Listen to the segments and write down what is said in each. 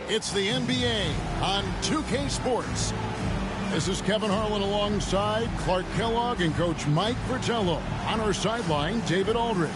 It's the NBA on 2K Sports. This is Kevin Harlan alongside Clark Kellogg and Coach Mike Fratello. On our sideline, David Aldridge.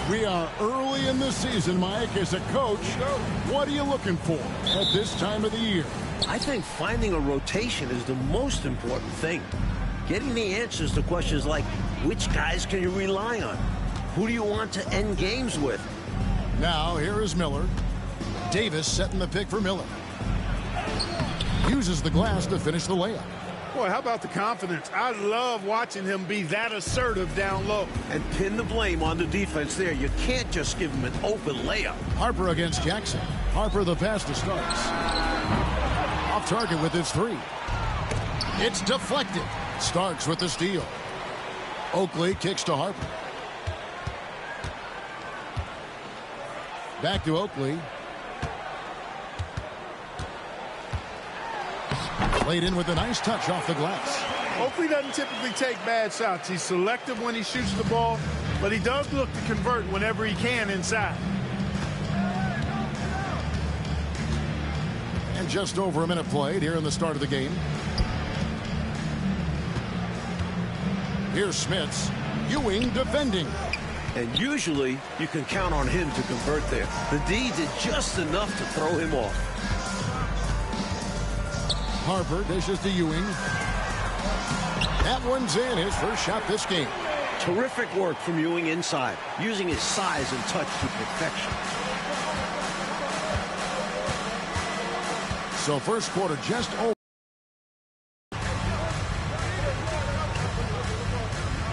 We are early in the season, Mike. As a coach, what are you looking for at this time of the year? I think finding a rotation is the most important thing. Getting the answers to questions like, which guys can you rely on? Who do you want to end games with? Now, here is Miller. Davis setting the pick for Miller. Uses the glass to finish the layup. Boy, how about the confidence? I love watching him be that assertive down low. And pin the blame on the defense there. You can't just give him an open layup. Harper against Jackson. Harper the pass to Starks. Off target with his three. It's deflected. Starks with the steal. Oakley kicks to Harper. Back to Oakley. Played in with a nice touch off the glass. Oakley doesn't typically take bad shots. He's selective when he shoots the ball, but he does look to convert whenever he can inside. And just over a minute played here in the start of the game. Here's Smits. Ewing defending. And usually you can count on him to convert there. The D did just enough to throw him off. Harper dishes to Ewing. That one's in, his first shot this game. Terrific work from Ewing inside, using his size and touch to perfection. So first quarter just over.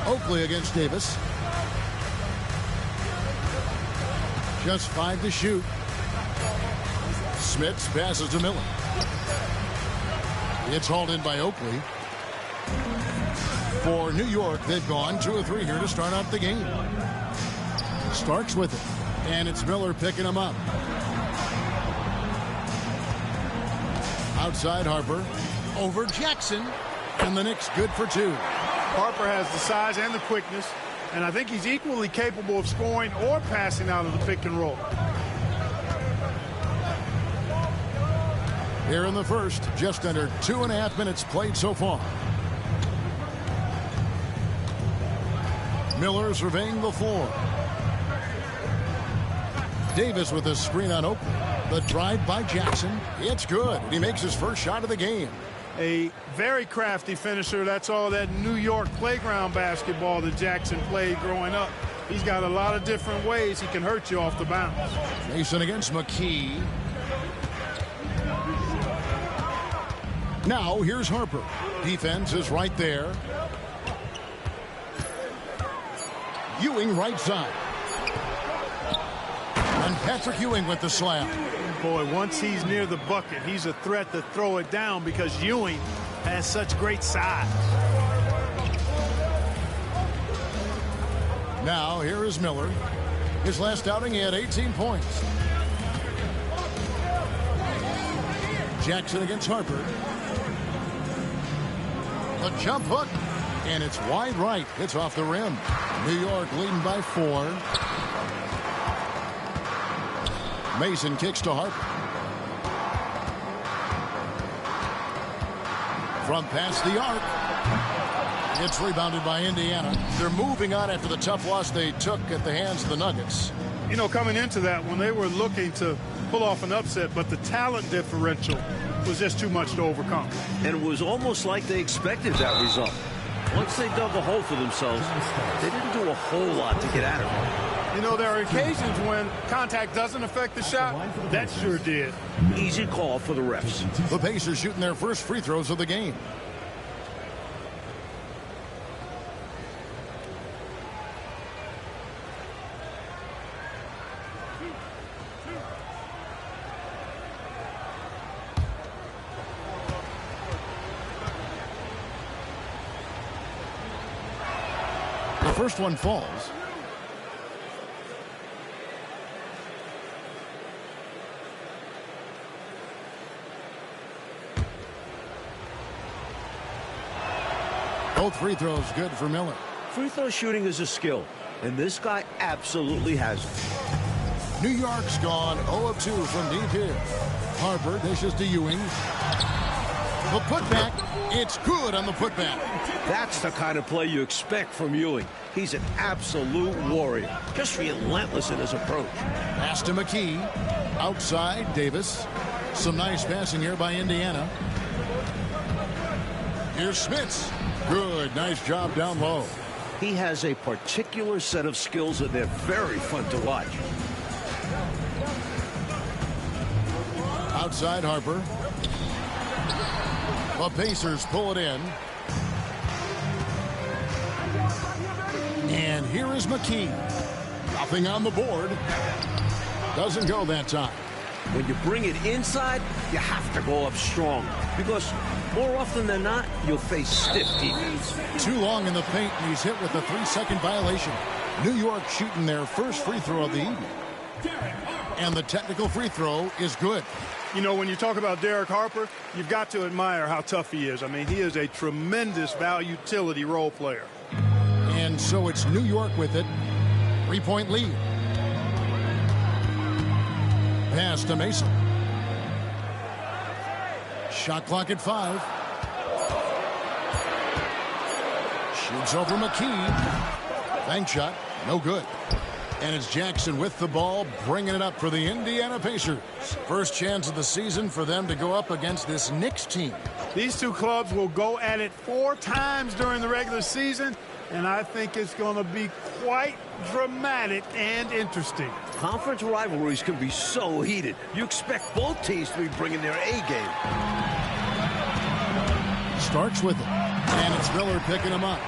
Oakley against Davis. Just 5 to shoot. Smits passes to Miller. It's hauled in by Oakley. For New York, they've gone 2 of 3 here to start out the game. Starks with it. And it's Miller picking him up. Outside Harper. Over Jackson. And the Knicks good for 2. Harper has the size and the quickness, and I think he's equally capable of scoring or passing out of the pick and roll. Here in the first, just under 2.5 minutes played so far. Miller surveying the floor. Davis with a screen on Oakley. The drive by Jackson. It's good. He makes his first shot of the game. A very crafty finisher. That's all that New York playground basketball that Jackson played growing up. He's got a lot of different ways he can hurt you off the bounce. Mason against McKee. Now here's Harper. Defense is right there. Ewing right side. And Patrick Ewing with the slam. Boy, once he's near the bucket, he's a threat to throw it down because Ewing has such great size. Now here is Miller. His last outing, he had 18 points. Jackson against Harper. A jump hook, and it's wide right. It's off the rim. New York leading by 4. Mason kicks to Harper. From past the arc. It's rebounded by Indiana. They're moving on after the tough loss they took at the hands of the Nuggets. You know, coming into that one, they were looking to pull off an upset, but the talent differential was just too much to overcome. And it was almost like they expected that result. Once they dug a hole for themselves, they didn't do a whole lot to get out of it. You know, there are occasions when contact doesn't affect the shot. That sure did. Easy call for the refs. The Pacers shooting their first free throws of the game. The first one falls. Both free throws good for Miller. Free throw shooting is a skill, and this guy absolutely has it. New York's gone 0 of 2 from deep here. Harper dishes to Ewing. The putback, it's good on the putback. That's the kind of play you expect from Ewing. He's an absolute warrior, just relentless in his approach. Pass to McKee. Outside, Davis. Some nice passing here by Indiana. Here's Smits. Good, nice job down low. He has a particular set of skills that they're very fun to watch. Outside Harper. The Pacers pull it in. And here is McKee. Nothing on the board. Doesn't go that time. When you bring it inside, you have to go up strong, because more often than not, you'll face stiff defense. Too long in the paint, and he's hit with a 3-second violation. New York shooting their first free throw of the evening. And the technical free throw is good. You know, when you talk about Derek Harper, you've got to admire how tough he is. I mean, he is a tremendous utility role player. And so it's New York with it. 3-point lead. Pass to Mason. Shot clock at 5. Shoots over McKee. Bank shot, no good. And it's Jackson with the ball, bringing it up for the Indiana Pacers. First chance of the season for them to go up against this Knicks team. These two clubs will go at it 4 times during the regular season, and I think it's going to be quite dramatic and interesting. Conference rivalries can be so heated. You expect both teams to be bringing their A game. Starks with it, and it's Miller picking him up.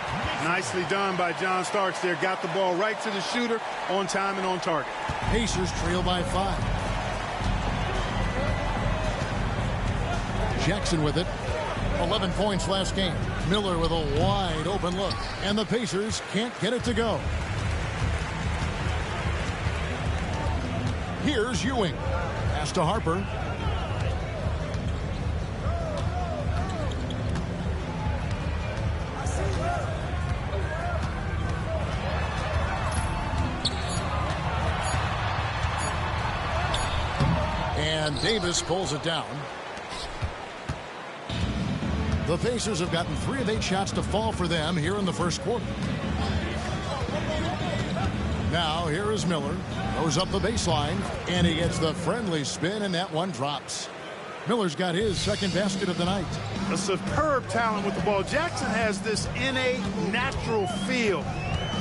Nicely done by John Starks there. Got the ball right to the shooter, on time and on target. Pacers trail by 5. Jackson with it. 11 points last game. Miller with a wide open look. And the Pacers can't get it to go. Here's Ewing. Pass to Harper. And Davis pulls it down. The Pacers have gotten 3 of 8 shots to fall for them here in the first quarter. Now here is Miller. Goes up the baseline, and he gets the friendly spin, and that one drops. Miller's got his second basket of the night. A superb talent with the ball. Jackson has this innate, natural feel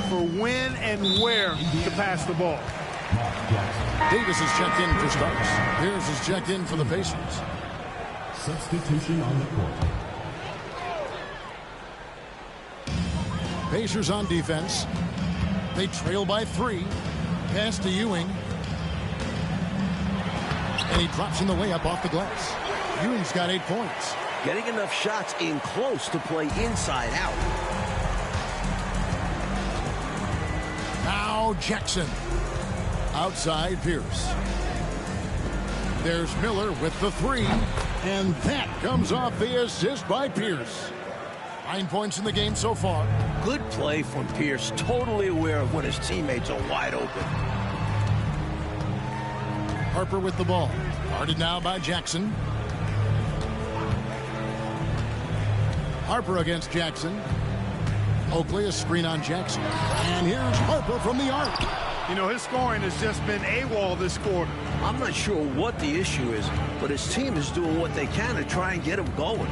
for when and where to pass the ball. Davis is checked in for Starks. Pierce is checked in for the Pacers. Substitution on the court. Pacers on defense. They trail by 3. Pass to Ewing. And he drops in the layup off the glass. Ewing's got 8 points. Getting enough shots in close to play inside out. Now Jackson. Outside Pierce. There's Miller with the 3. And that comes off the assist by Pierce. 9 points in the game so far. Good play from Pierce, totally aware of when his teammates are wide open. Harper with the ball. Guarded now by Jackson. Harper against Jackson. Oakley, a screen on Jackson. And here's Harper from the arc. You know, his scoring has just been AWOL this quarter. I'm not sure what the issue is, but his team is doing what they can to try and get him going.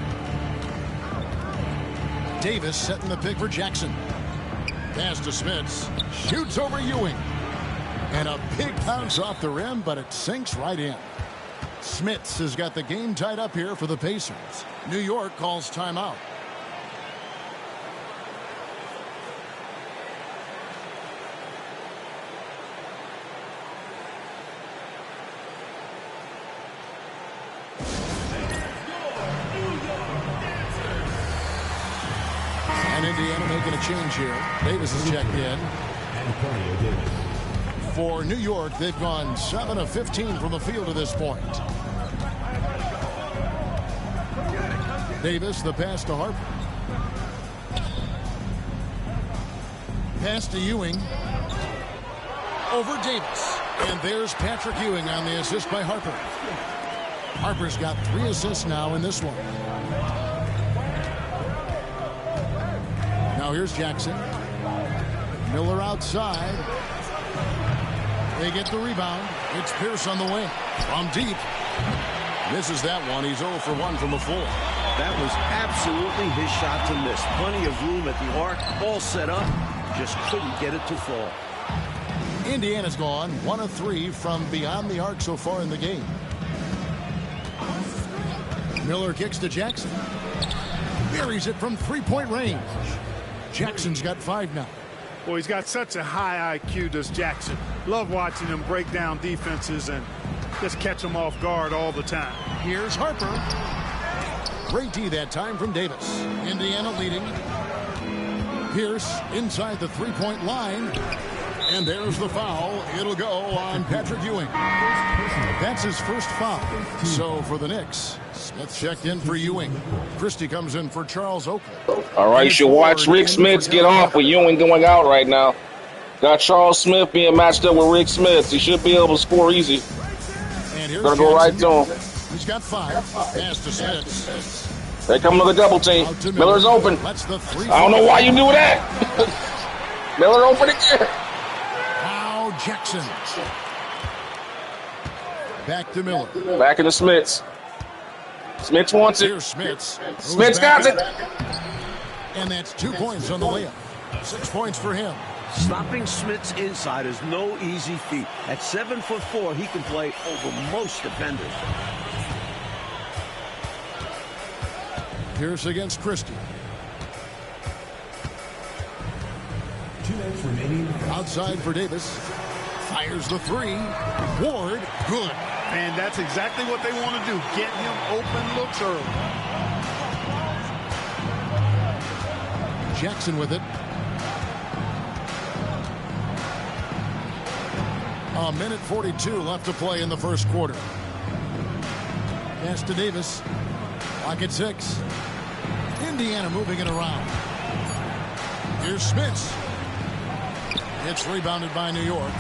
Davis setting the pick for Jackson. Pass to Smits. Shoots over Ewing. And a big bounce off the rim, but it sinks right in. Smits has got the game tied up here for the Pacers. New York calls timeout. And Indiana making a change here. Davis is checked in. For New York, they've gone 7 of 15 from the field to this point. Davis, the pass to Harper. Pass to Ewing. Over Davis. And there's Patrick Ewing on the assist by Harper. Harper's got 3 assists now in this one. Now here's Jackson. Miller outside. They get the rebound. It's Pierce on the wing. From deep. Misses that one. He's 0 for 1 from the floor. That was absolutely his shot to miss. Plenty of room at the arc. All set up. Just couldn't get it to fall. Indiana's gone 1 of 3 from beyond the arc so far in the game. Miller kicks to Jackson. Buries it from 3-point range. Jackson's got 5 now. Boy, he's got such a high IQ, does Jackson. Love watching him break down defenses and just catch them off guard all the time. Here's Harper. Great D that time from Davis. Indiana leading. Pierce inside the 3-point line. And there's the foul. It'll go on Patrick Ewing. That's his first foul. So for the Knicks, Smith checked in for Ewing. Christie comes in for Charles Oakley. All right, you should watch Rick Smith get off with Ewing going out right now. Got Charles Smith being matched up with Rick Smith. He should be able to score easy. And here's Gonna go right to him. He's got 5. Pass to Smith. They come to the double team. Miller's open. That's the 3. I don't know why you do that. Miller open again. Wow, Jackson. Back to Miller. Back in the Smiths. Smiths wants it. Here's Smiths. Smiths got it. And that's 2 points on the layup. 6 points for him. Stopping Smith's inside is no easy feat. At 7'4", he can play over most defenders. Pierce against Christie. 2 minutes remaining. Outside for Davis. Fires the 3. Ward, good. And that's exactly what they want to do. Get him open looks early. Jackson with it. A minute 42 left to play in the first quarter. Pass to Davis. Clock at 6. Indiana moving it around. Here's Smith. It's rebounded by New York.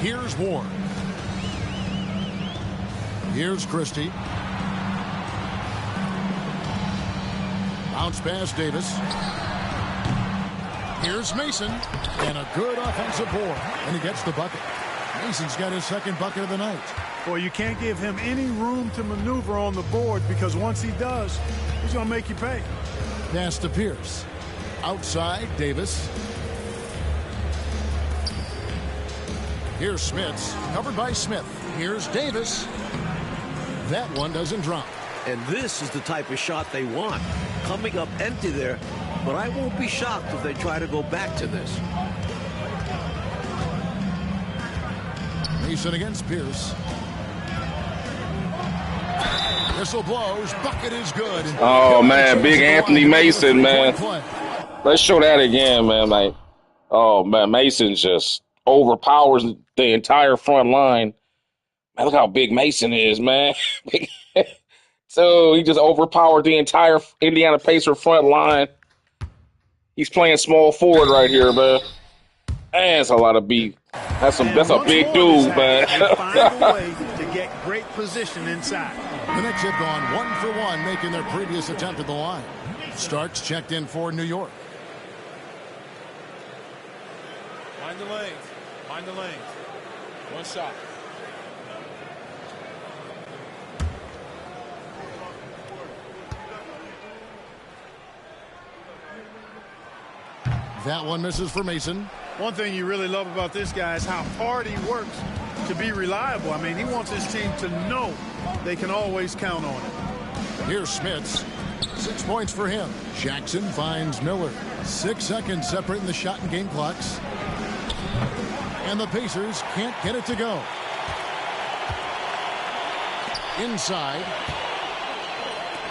Here's Ward. Here's Christie. Bounce pass Davis. Here's Mason. And a good offensive board. And he gets the bucket. Mason's got his second bucket of the night. Boy, you can't give him any room to maneuver on the board because once he does, he's going to make you pay. Pass to Pierce. Outside, Davis. Here's Smith. Covered by Smith. Here's Davis. That one doesn't drop. And this is the type of shot they want. Coming up empty there, but I won't be shocked if they try to go back to this. Mason against Pierce. Whistle blows. Bucket is good. Oh, man. Big Anthony Mason, man. Let's show that again, man. Like, oh, man. Mason just overpowers the entire front line. Man, look how big Mason is, man. So he just overpowered the entire Indiana Pacer front line. He's playing small forward right here, man. Man, that's a lot of beef. That's a big dude, man. They find a way to get great position inside. The Knicks have gone 1 for 1, making their previous attempt at the line. Starks checked in for New York. Mind the lanes. Mind the lanes. One shot. That one misses for Mason. One thing you really love about this guy is how hard he works to be reliable. I mean, he wants his team to know they can always count on it. Here's Smith. 6 points for him. Jackson finds Miller. 6 seconds separating the shot and game clocks. And the Pacers can't get it to go. Inside.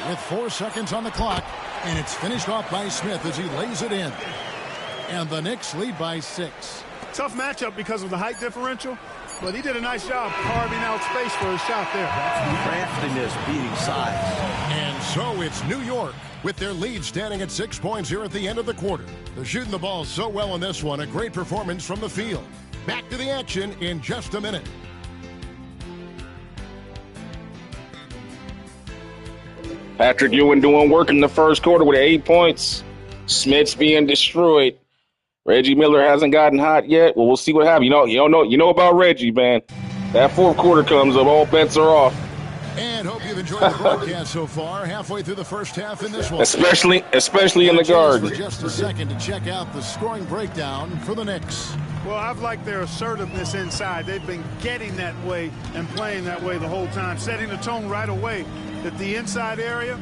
With 4 seconds on the clock. And it's finished off by Smith as he lays it in. And the Knicks lead by 6. Tough matchup because of the height differential, But he did a nice job carving out space for his shot there. Craftiness beating size. And so it's New York with their lead standing at 6 points here at the end of the quarter. They're shooting the ball so well in this one. A great performance from the field. Back to the action in just a minute. Patrick Ewing doing work in the first quarter with 8 points. Smith's being destroyed. Reggie Miller hasn't gotten hot yet. Well, we'll see what happens. You know about Reggie, man. That fourth quarter comes up, all bets are off. And hope you've enjoyed the broadcast so far. Halfway through the first half in this one. Especially in the guard. For just a second to check out the scoring breakdown for the Knicks. Well, I've liked their assertiveness inside. They've been getting that way and playing that way the whole time, setting the tone right away that the inside area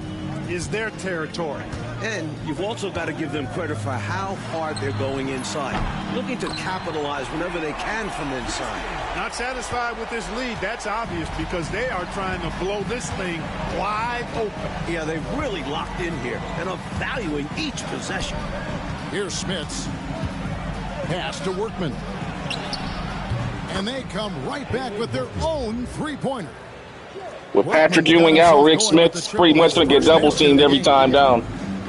is their territory. And you've also got to give them credit for how hard they're going inside, looking to capitalize whenever they can from inside. Not satisfied with this lead, that's obvious, because they are trying to blow this thing wide open. Yeah, they've really locked in here and are valuing each possession. Here's Smits. Pass to Workman. And they come right back with their own three-pointer. With Patrick Ewing out, Rick Smith's pretty much going to get double-teamed every time down.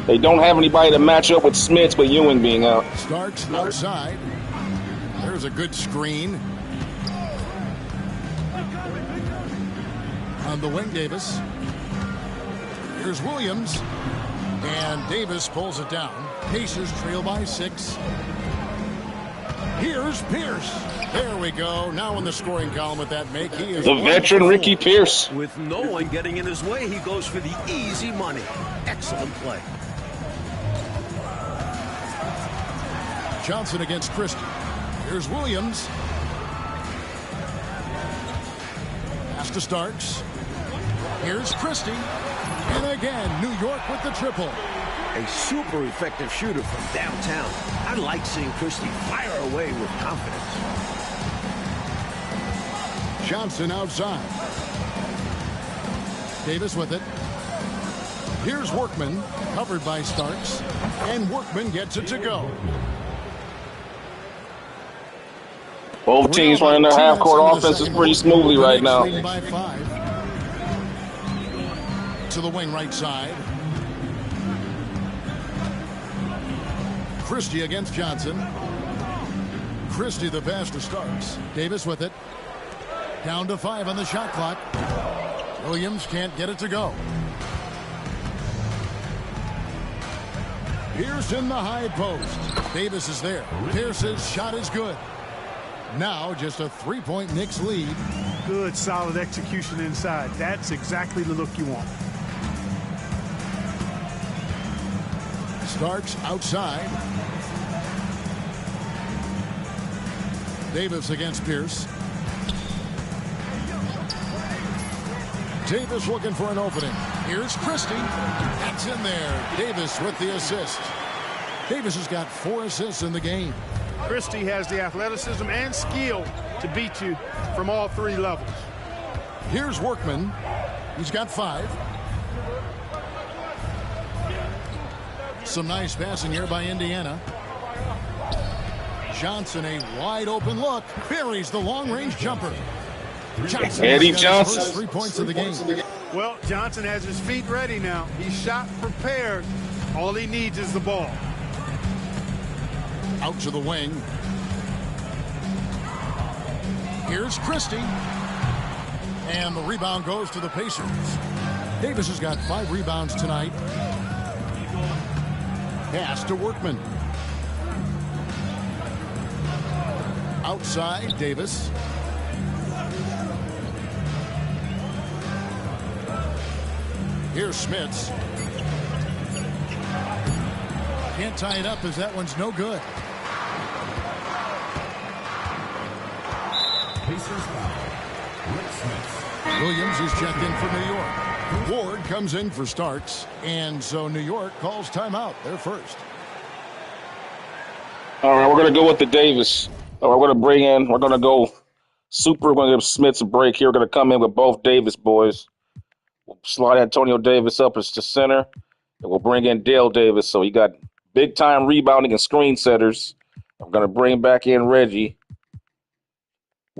They don't have anybody to match up with Smits, but Ewing being out. Starks outside. There's a good screen. On the wing, Davis. Here's Williams. And Davis pulls it down. Pacers trail by 6. Here's Pierce. There we go. Now in the scoring column with that make. He is the veteran Ricky Pierce. With no one getting in his way, he goes for the easy money. Excellent play. Johnson against Christie. Here's Williams. Pass to Starks. Here's Christie. And again, New York with the triple. A super effective shooter from downtown. I like seeing Christie fire away with confidence. Johnson outside. Davis with it. Here's Workman, covered by Starks. And Workman gets it to go. Both teams running their half-court offenses pretty smoothly right now. By 5. To the wing right side. Christie against Johnson. Christie the pass to Starks. Davis with it. Down to 5 on the shot clock. Williams can't get it to go. Pierce in the high post. Davis is there. Pierce's shot is good. Now just a 3-point Knicks lead. Good, solid execution inside. That's exactly the look you want. Starks outside. Davis against Pierce. Davis looking for an opening. Here's Christie. That's in there. Davis with the assist. Davis has got 4 assists in the game. Christie has the athleticism and skill to beat you from all 3 levels. Here's Workman. He's got 5. Some nice passing here by Indiana. Johnson, a wide open look. Buries the long-range jumper. Johnson Eddie has Johnson. First 3 points of the game. Well, Johnson has his feet ready now. He's shot prepared. All he needs is the ball. Out to the wing. Here's Christie. And the rebound goes to the Pacers. Davis has got 5 rebounds tonight. Pass to Workman. Outside, Davis. Here's Smits. Can't tie it up as that one's no good. Pacers foul. Rick Smith. Williams is checked in for New York. Ward comes in for Starks. And so New York calls timeout. They're first. All right, we're going to go with the Davis. We're going to bring in, we're going to go super. We're going to give Smits a break here. We're going to come in with both Davis boys. We'll slide Antonio Davis up as the center. And we'll bring in Dale Davis. So you got big-time rebounding and screen setters. I'm going to bring back in Reggie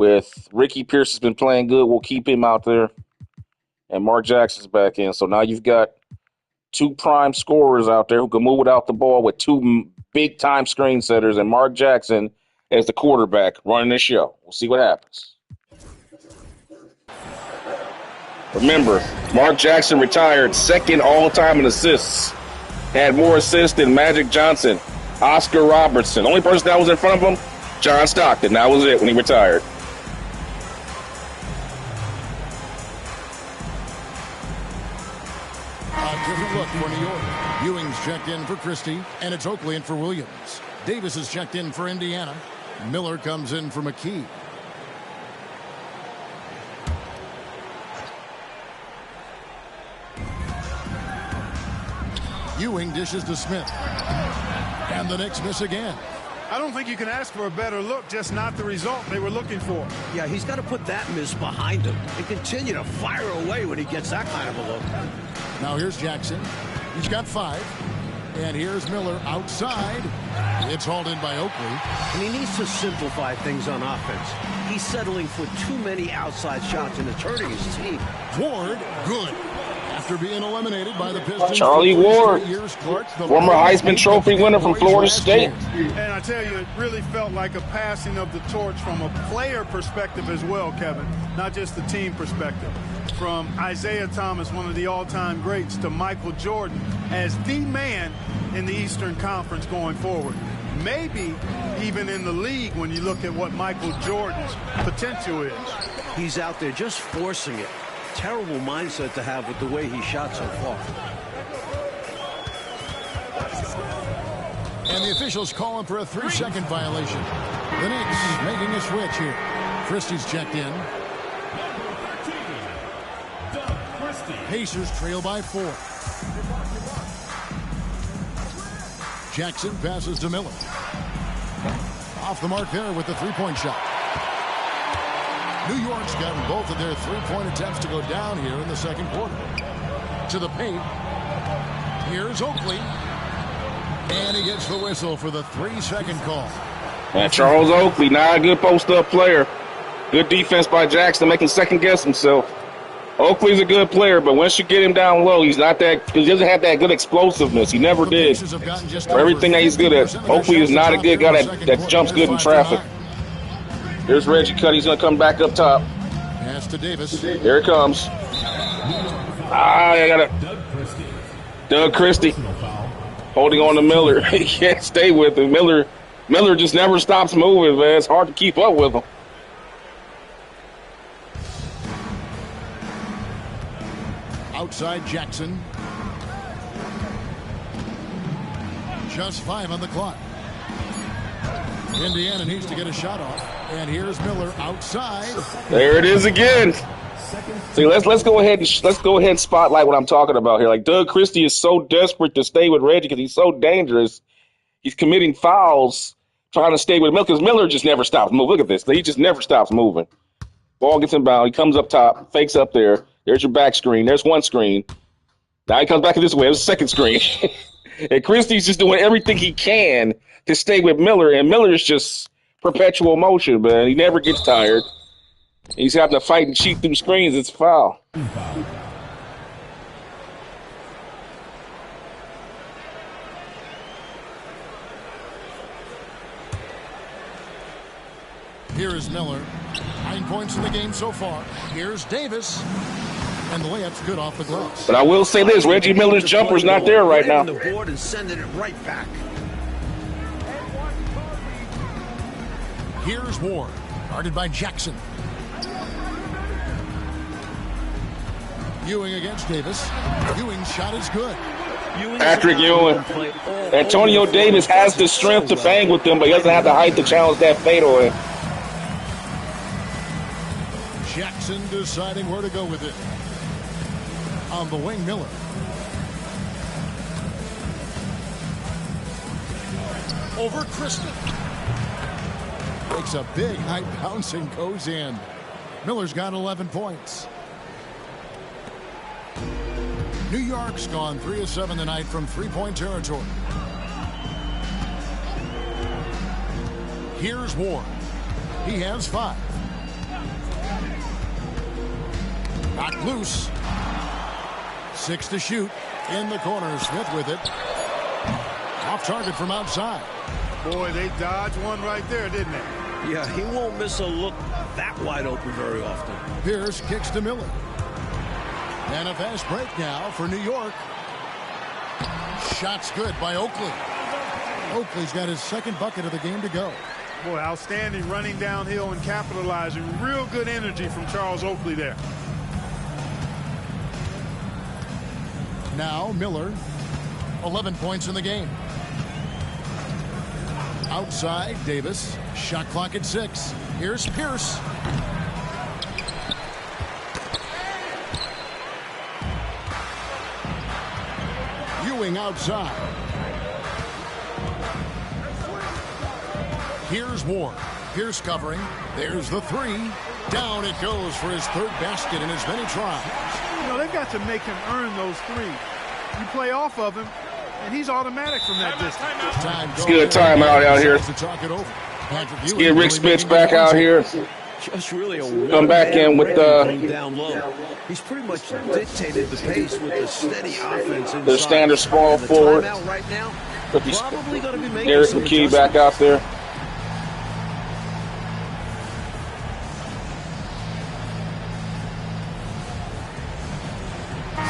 with Ricky Pierce has been playing good. We'll keep him out there. And Mark Jackson's back in. So now you've got two prime scorers out there who can move without the ball with two big-time screen setters and Mark Jackson as the quarterback running the show. We'll see what happens. Remember, Mark Jackson retired second all-time in assists. Had more assists than Magic Johnson, Oscar Robertson. Only person that was in front of him, John Stockton. That was it when he retired. A different look for New York. Ewing's checked in for Christie, and it's Oakley in for Williams. Davis is checked in for Indiana. Miller comes in for McKee. Ewing dishes to Smith. And the Knicks miss again. I don't think you can ask for a better look, just not the result they were looking for. Yeah, he's got to put that miss behind him and continue to fire away when he gets that kind of a look. Now here's Jackson. He's got 5. And here's Miller outside. It's hauled in by Oakley. And he needs to simplify things on offense. He's settling for too many outside shots and it's hurting his team. Ward, good. After being eliminated by the Pistons. Charlie Ward, Clark, former Heisman Trophy winner from Florida State. And I tell you, it really felt like a passing of the torch from a player perspective as well, Kevin, not just the team perspective. From Isaiah Thomas, one of the all-time greats, to Michael Jordan as the man in the Eastern Conference going forward. Maybe even in the league when you look at what Michael Jordan's potential is. He's out there just forcing it. Terrible mindset to have with the way he shot so far. And the officials call him for a 3-second violation. The Knicks making a switch here. Christie's checked in. Pacers trail by 4. Jackson passes to Miller. Off the mark there with the 3-point shot. New York's gotten both of their 3-point attempts to go down here in the second quarter. To the paint. Here's Oakley. And he gets the whistle for the 3-second call. And Charles Oakley, not a good post-up player. Good defense by Jackson, making second-guess himself. Oakley's a good player, but once you get him down low, he's not that. He doesn't have that good explosiveness. He never did. For everything that he's good at, Oakley is not a good guy that jumps good in traffic. Here's Reggie Cut. He's going to come back up top. Pass to Davis. Here it comes. I got it. Doug Christie holding on to Miller. He can't stay with him. Miller just never stops moving, man. It's hard to keep up with him. Outside Jackson. Just 5 on the clock. Indiana needs to get a shot off. And here's Miller outside. There it is again. See, let's go ahead and spotlight what I'm talking about here. Like, Doug Christie is so desperate to stay with Reggie because he's so dangerous. He's committing fouls trying to stay with Miller because Miller just never stops moving. Look at this. He just never stops moving. Ball gets inbound. He comes up top, fakes up there. There's your back screen. There's one screen. Now he comes back this way. There's a second screen. And Christie's just doing everything he can to stay with Miller, and Miller is just perpetual motion, man. He never gets tired. He's having to fight and cheat through screens. It's a foul. Here is Miller. 9 points in the game so far. Here's Davis. And the layup's good off the glass. But I will say this, Reggie Miller's jumper's not there right now. The board and sending it right back. Here's Ward, guarded by Jackson. Ewing against Davis. Ewing's shot is good. Patrick Ewing. Antonio Davis has the strength to bang with them, but he doesn't have the height to challenge that fadeaway. Jackson deciding where to go with it. On the wing, Miller. Over Christie. Makes a big high bounce and goes in. Miller's got 11 points. New York's gone 3 of 7 tonight from 3-point territory. Here's Ward. He has 5. Knocked loose. 6 to shoot. In the corner, Smith with it. Off target from outside. Boy, they dodged one right there, didn't they? Yeah, he won't miss a look that wide open very often. Pierce kicks to Miller. And a fast break now for New York. Shot's good by Oakley. Oakley's got his second bucket of the game to go. Boy, outstanding running downhill and capitalizing. Real good energy from Charles Oakley there. Now Miller, 11 points in the game. Outside, Davis. Shot clock at 6. Here's Pierce. Ewing outside. Here's Ward. Pierce covering. There's the 3. Down it goes for his third basket in as many tries. You know, they've got to make him earn those 3. You play off of him, and he's automatic from that distance. Let's get a timeout out here. Let's get Rick Smith back out here. Just really a Come back in with down low. He's pretty much dictated the pace with a steady offense. The standard small forward. Right now, probably going to be making Eric McKee back out there.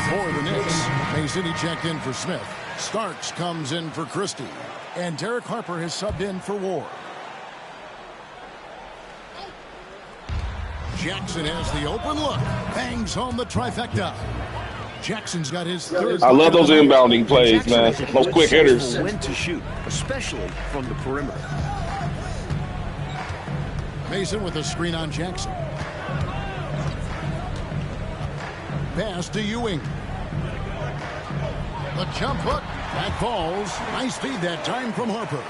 For the Knicks, Mason, he checked in for Smith. Starks comes in for Christie. And Derek Harper has subbed in for Ward. Jackson has the open look. Bangs home the trifecta. Jackson's got his third. I love those inbounding plays, man. Those quick hitters. When to shoot, especially from the perimeter. Mason with a screen on Jackson. Pass to Ewing. The jump hook. That falls. Nice feed that time from Harper.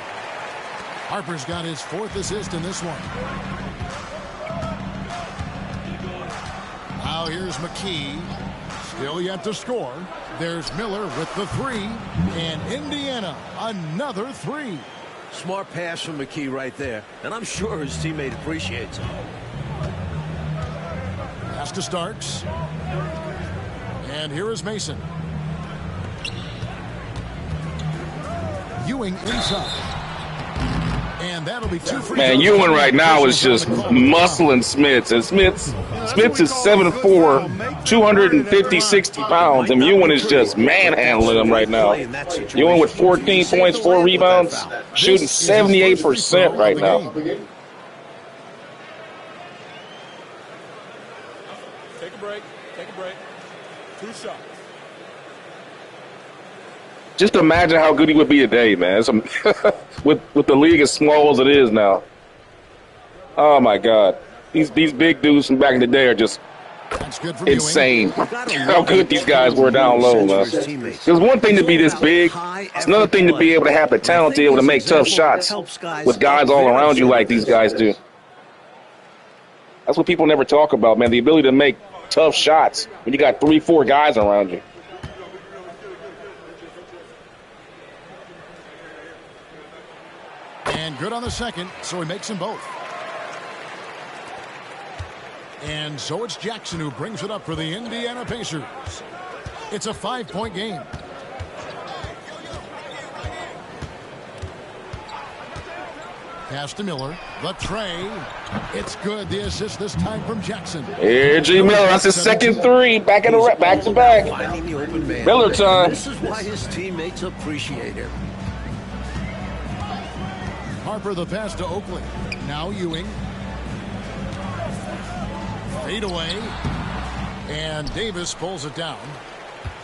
Harper's got his 4th assist in this one. Now here's McKee. Still yet to score. There's Miller with the 3. And Indiana, another 3. Smart pass from McKee right there. And I'm sure his teammate appreciates it. Pass to Starks. And here is Mason. Ewing inside. And that'll be 2 free throws. Man, Ewing right now is just muscling Smith. And Smith is 7'4", 250, 60 pounds. And Ewing is just manhandling him right now. Ewing with 14 points, 4 rebounds, shooting 78% right now. Take a break. Take a break. 2 shots. Just imagine how good he would be today, man. with the league as small as it is now. Oh my God, these big dudes from back in the day are just insane. How good these guys were down low, man. It's one thing to be this big. It's another thing to be able to have the talent to be able to make tough shots with guys all around you like these guys do. That's what people never talk about, man. The ability to make tough shots when you got 3, 4 guys around you. And good on the second, so he makes them both. And so it's Jackson who brings it up for the Indiana Pacers. It's a 5-point game. Pass to Miller. The tray. It's good. The assist this time from Jackson. Here, G. Miller. That's his second 3. Back to back. Miller time. This is why his teammates appreciate him. Harper the pass to Oakley. Now Ewing. Fade away. And Davis pulls it down.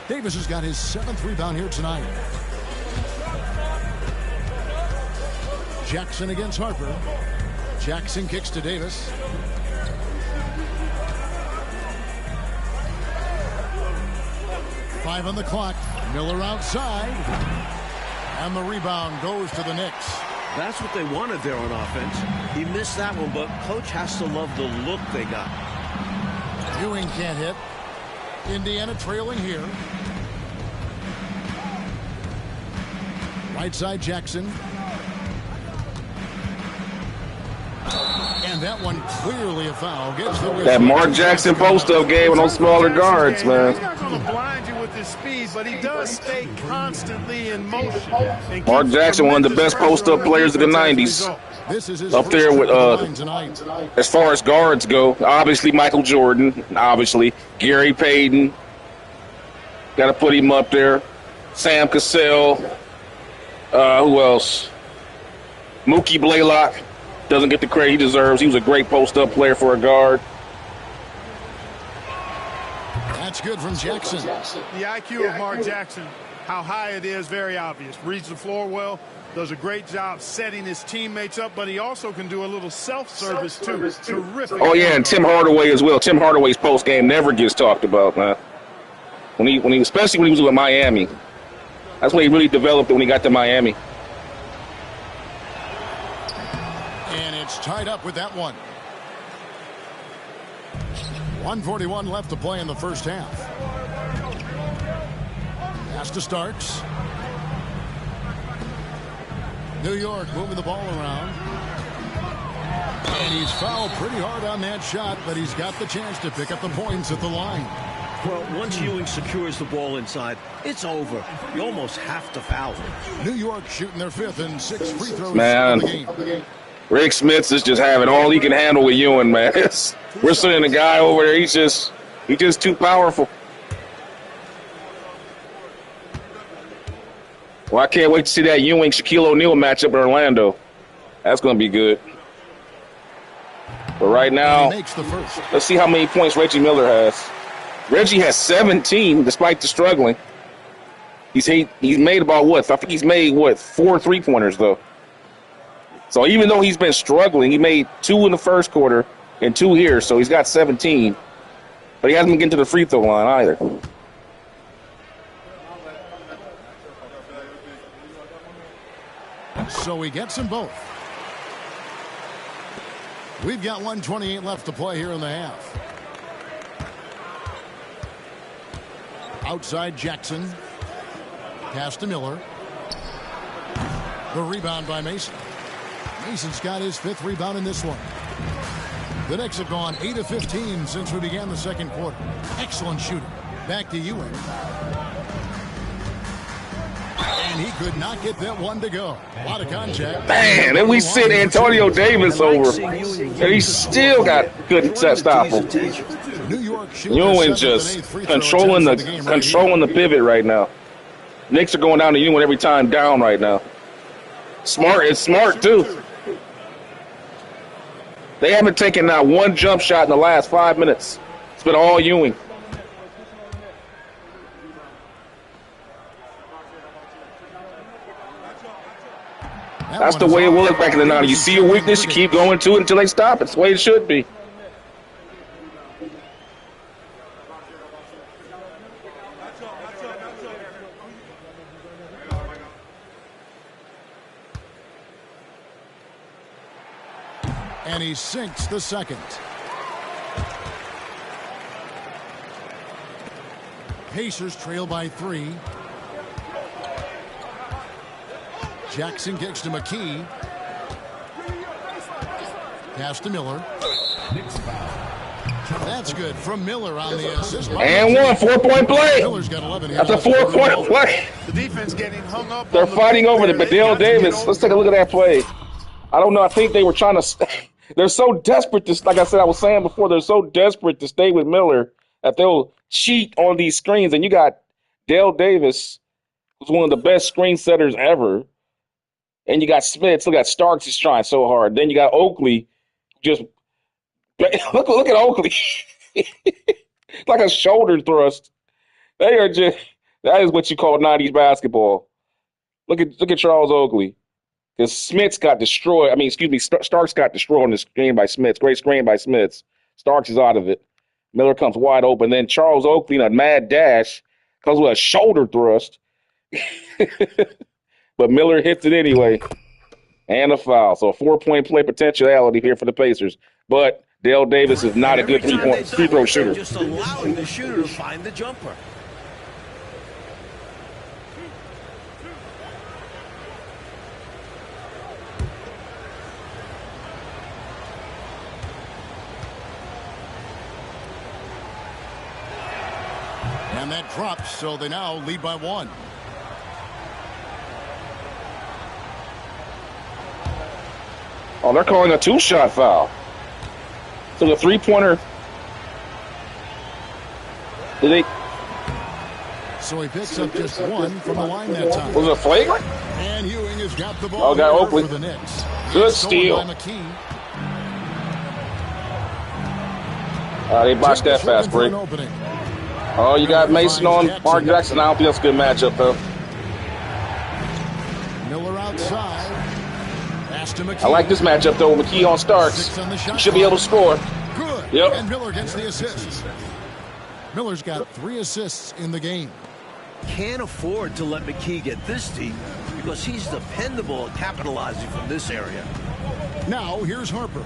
Davis has got his 7th rebound here tonight. Jackson against Harper. Jackson kicks to Davis. Five on the clock. Miller outside. And the rebound goes to the Knicks. That's what they wanted there on offense. He missed that one, but coach has to love the look they got. Ewing can't hit. Indiana trailing here. Right side Jackson. And And that one clearly a foul. Gets the whistle. That Mark Jackson post-up game on those smaller guards, man. He's not going to blind you with his speed, but he does stay constantly in motion. Mark Jackson, one of the best post-up players of the 90s. This is his Up there with, tonight. as far as guards go, obviously Michael Jordan, obviously Gary Payton. Got to put him up there. Sam Cassell. Who else? Mookie Blaylock. Doesn't get the credit he deserves. He was a great post-up player for a guard. That's good from Jackson. The IQ of Mark Jackson, how high it is, very obvious. Reads the floor well, does a great job setting his teammates up, but he also can do a little self-service too. Terrific. Oh yeah, and Tim Hardaway as well. Tim Hardaway's post-game never gets talked about, man. When he especially when he was with Miami. That's when he really developed it when he got to Miami. And it's tied up with that one. 1:41 left to play in the first half. Pass to Starks. New York moving the ball around. And he's fouled pretty hard on that shot, but he's got the chance to pick up the points at the line. Well, once Ewing secures the ball inside, it's over. You almost have to foul him. New York shooting their 5th and 6th free throws Man. in the game. Rick Smith is just having all he can handle with Ewing, man. We're sending a guy over there. He's just too powerful. Well, I can't wait to see that Ewing-Shaquille O'Neal matchup in Orlando. That's going to be good. But right now, He makes the first. let's see how many points Reggie Miller has. Reggie has 17, despite the struggling. He's made about what? I think he's made, 4 3-pointers, though. So even though he's been struggling, he made 2 in the first quarter and 2 here, so he's got 17. But he hasn't been getting to the free throw line either. So he gets them both. We've got 1:28 left to play here in the half. Outside Jackson. Pass to Miller. The rebound by Mason. Mason's got his 5th rebound in this one. The Knicks have gone 8 of 15 since we began the second quarter. Excellent shooting. Back to Ewing. And he could not get that one to go. A lot of contact. Man, and we sent Antonio Davis over, and he still couldn't stop him. New York Ewing just controlling the pivot right now. Knicks are going down to Ewing every time down right now. It's smart too. They haven't taken not one jump shot in the last 5 minutes. It's been all Ewing. That's the way it was back in the 90s. You see a weakness, you keep going to it until they stop. It's the way it should be. And he sinks the second. Pacers trail by 3. Jackson kicks to McKee. Pass to Miller. That's good from Miller on the assist. And 1 4-point play. Miller's got 11 That's a 4-point play. The defense getting hung up. They're fighting over the Dale Davis. Let's take a look at that play. I don't know. I think they were trying to. They're so desperate to, like I said, I was saying before, they're so desperate to stay with Miller that they'll cheat on these screens. And you got Dale Davis, who's one of the best screen setters ever. And you got Smith. Look at Starks is trying so hard. Then you got Oakley. Just look at Oakley. Like a shoulder thrust. They are just. That is what you call 90s basketball. Look at Charles Oakley. Because Smith's got destroyed. Starks got destroyed on the screen by Smith. Great screen by Smith. Starks is out of it. Miller comes wide open. Then Charles Oakley in a mad dash comes with a shoulder thrust. But Miller hits it anyway. And a foul. So a 4-point play potentiality here for the Pacers. But Dale Davis is not a good free throw shooter. Just allowing the shooter to find the jumper. And that drops, so they now lead by 1. Oh, they're calling a 2-shot foul. So the 3-pointer. Did they? So he picks up just 1 from the line that time. Was it a flagrant? And Ewing has got the ball Oh, got Oakley. for the Knicks. Good It's steal. stolen by McKee. They botched that fast break. Oh, you got Mason on Mark Jackson. I don't think that's a good matchup, though. Miller outside. Pass to McKee. I like this matchup, though. McKee on Starks. He should be able to score. Good. Yep. And Miller gets the assist. Miller's got 3 assists in the game. Can't afford to let McKee get this deep because he's dependable at capitalizing from this area. Now, here's Harper.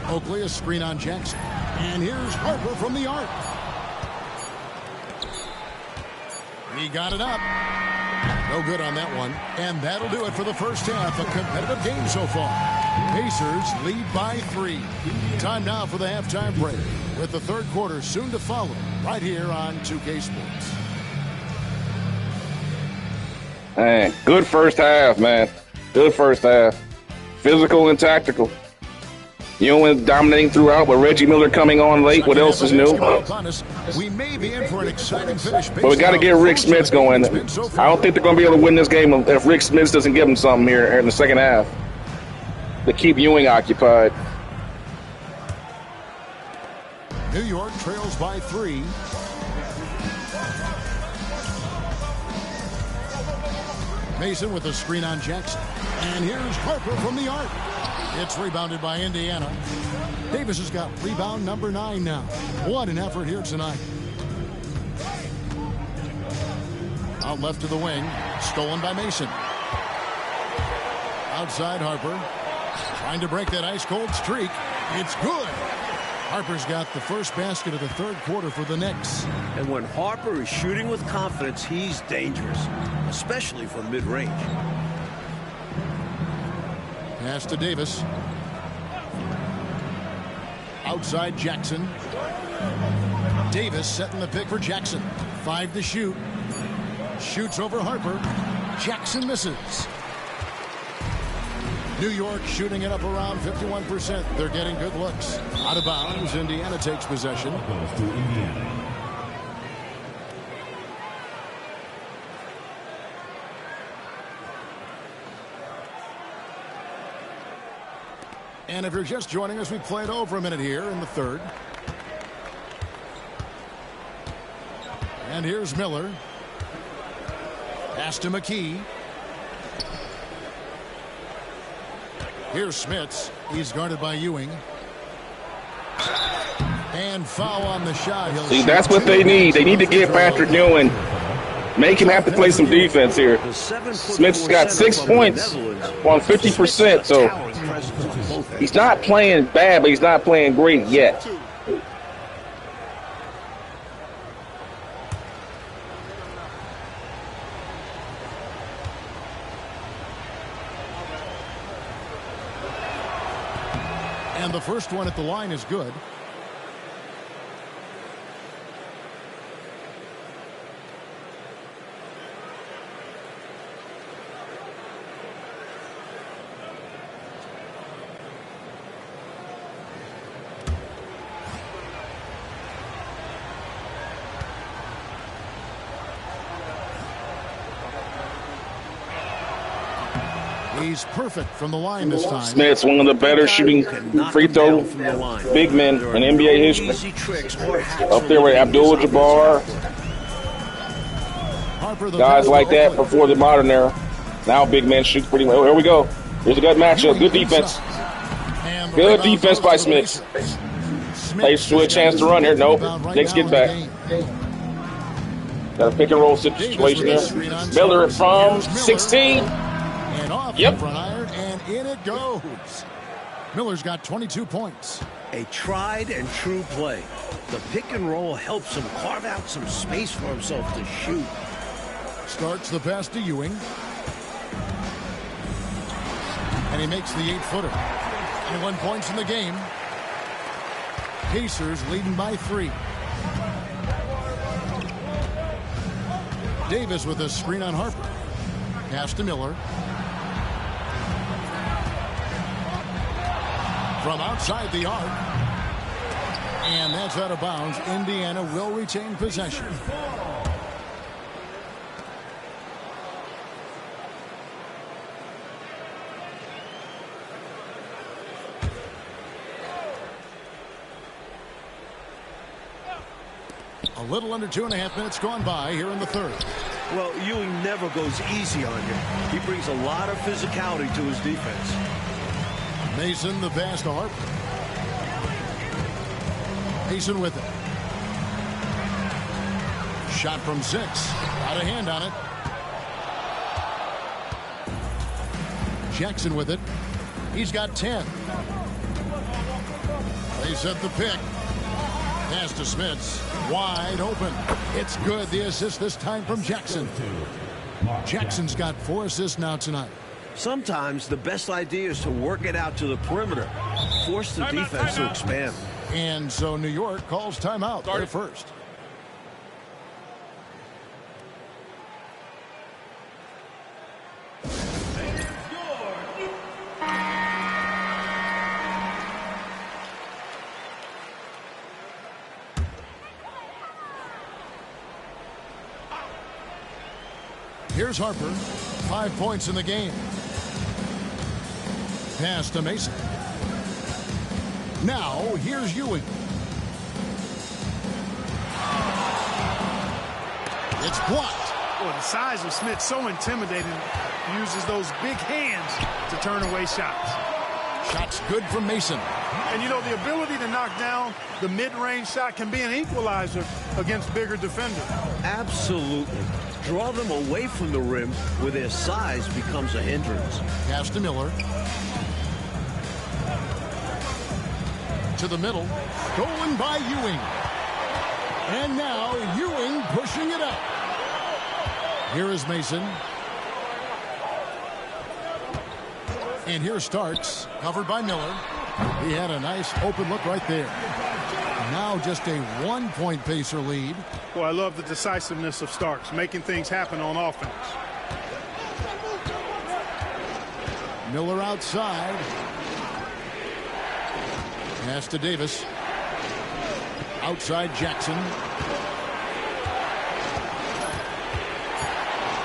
Oakley, a screen on Jackson. And here's Harper from the arc. He got it up. No good on that one. And that'll do it for the first half. A competitive game so far. Pacers lead by 3. Time now for the halftime break, with the third quarter soon to follow, right here on 2K Sports. Man, good first half, man. Good first half. Physical and tactical. Ewing dominating throughout, but Reggie Miller coming on late. What else is new? We may be in for an exciting finish. But we got to get Rick Smits going. I don't think they're going to be able to win this game if Rick Smits doesn't give them something here in the second half to keep Ewing occupied. New York trails by 3. Mason with a screen on Jackson. And here's Harper from the arc. It's rebounded by Indiana. Davis has got rebound number 9 now. What an effort here tonight. Out left to the wing. Stolen by Mason. Outside Harper. Trying to break that ice-cold streak. It's good. Harper's got the first basket of the third quarter for the Knicks. And when Harper is shooting with confidence, he's dangerous, especially from mid-range. Pass to Davis. Outside Jackson. Davis setting the pick for Jackson. 5 to shoot. Shoots over Harper. Jackson misses. New York shooting it up around 51%. They're getting good looks. Out of bounds. Indiana takes possession. Goes to Indiana. And if you're just joining us, we played over a minute here in the third. And here's Miller. Pass to McKee. Here's Smits. He's guarded by Ewing. And foul on the shot. See, that's what they need. They need to get Patrick Ewing. Make him have to play some defense here. Smith's got 6 points on 50%, so he's not playing bad, but he's not playing great yet. And the first one at the line is good. He's perfect from the line this time. Smith's one of the better shooting free throw big men in NBA history. Up there with Abdul-Jabbar. Guys like that before the modern era. Now big men shoot pretty well. Here we go. Here's a good matchup. Good defense. Good defense by Smith. Plays to a chance to run here. Nope. Knicks get back. Got a pick and roll situation there. Miller from 16. And off the front iron, and in it goes. Miller's got 22 points. A tried and true play. The pick and roll helps him carve out some space for himself to shoot. Starts the pass to Ewing. And And he makes the 8-footer. 21 points in the game. Pacers leading by 3. Davis with a screen on Harper. Pass to Miller. From outside the arc. And that's out of bounds. Indiana will retain possession. A little under 2.5 minutes gone by here in the third. Well, Ewing never goes easy on you. He brings a lot of physicality to his defense. Mason the pass to Harper. Mason with it. Shot from 6. Out of hand on it. Jackson with it. He's got 10. They set the pick. Pass to Smits. Wide open. It's good. The assist this time from Jackson. Jackson's got 4 assists now tonight. Sometimes the best idea is to work it out to the perimeter. Force the defense to expand. And so New York calls timeout. They're first. Here's Harper. 5 points in the game. Pass to Mason. Now, here's Ewing. It's blocked. Boy, the size of Smith so intimidating. He uses those big hands to turn away shots. Shots good from Mason. And, you know, the ability to knock down the mid-range shot can be an equalizer against bigger defenders. Absolutely. Draw them away from the rim where their size becomes a hindrance. Pass to Miller. To the middle. Stolen by Ewing. And now Ewing pushing it up. Here is Mason. And here Starks, covered by Miller. He had a nice open look right there. Now just a 1-point Pacer lead. Boy, I love the decisiveness of Starks, making things happen on offense. Miller outside. Pass to Davis. Outside Jackson.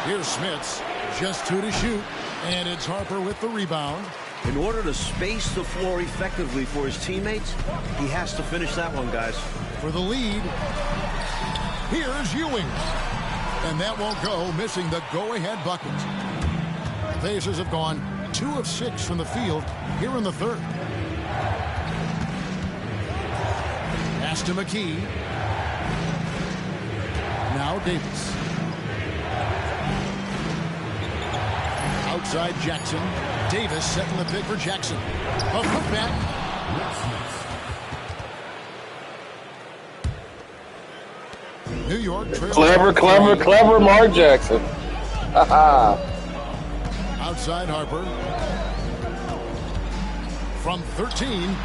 Here's Smits. Just 2 to shoot. And it's Harper with the rebound. In order to space the floor effectively for his teammates, he has to finish that one, guys. For the lead, here's Ewing. And that won't go, missing the go-ahead bucket. The Pacers have gone 2 of 6 from the field here in the third. Pass to McKee. Now Davis. Outside Jackson. Davis setting the pick for Jackson. A putback. New York. Clever Mark Jackson. Outside Harper. From 13.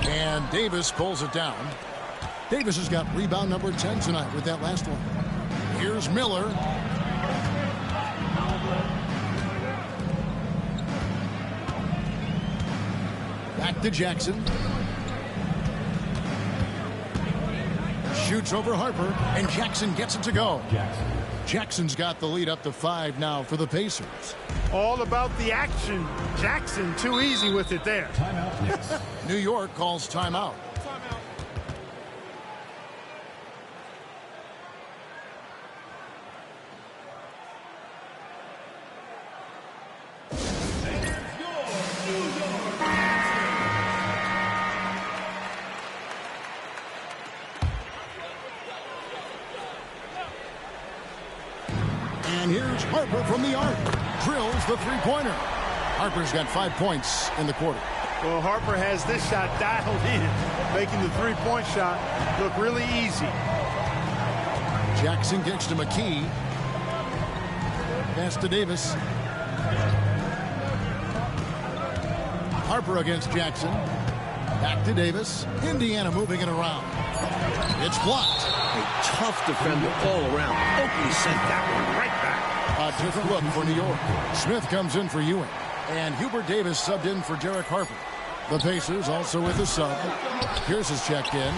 And Davis pulls it down. Davis has got rebound number 10 tonight with that last one. Here's Miller. Back to Jackson. Shoots over Harper, and Jackson gets it to go. Jackson's got the lead up to 5 now for the Pacers. All about the action. Jackson too easy with it there. Timeout. New York calls timeout. And here's Harper from the arc. Drills the three-pointer. Harper's got 5 points in the quarter. Well, Harper has this shot dialed in, making the three-point shot look really easy. Jackson gets to McKee. Pass to Davis. Harper against Jackson. Back to Davis. Indiana moving it around. It's blocked. A tough defender all around. Oakley sent that one right back. A different look for New York. Smith comes in for Ewing. And Hubert Davis subbed in for Derek Harper. The Pacers also with a sub. Pierce has checked in.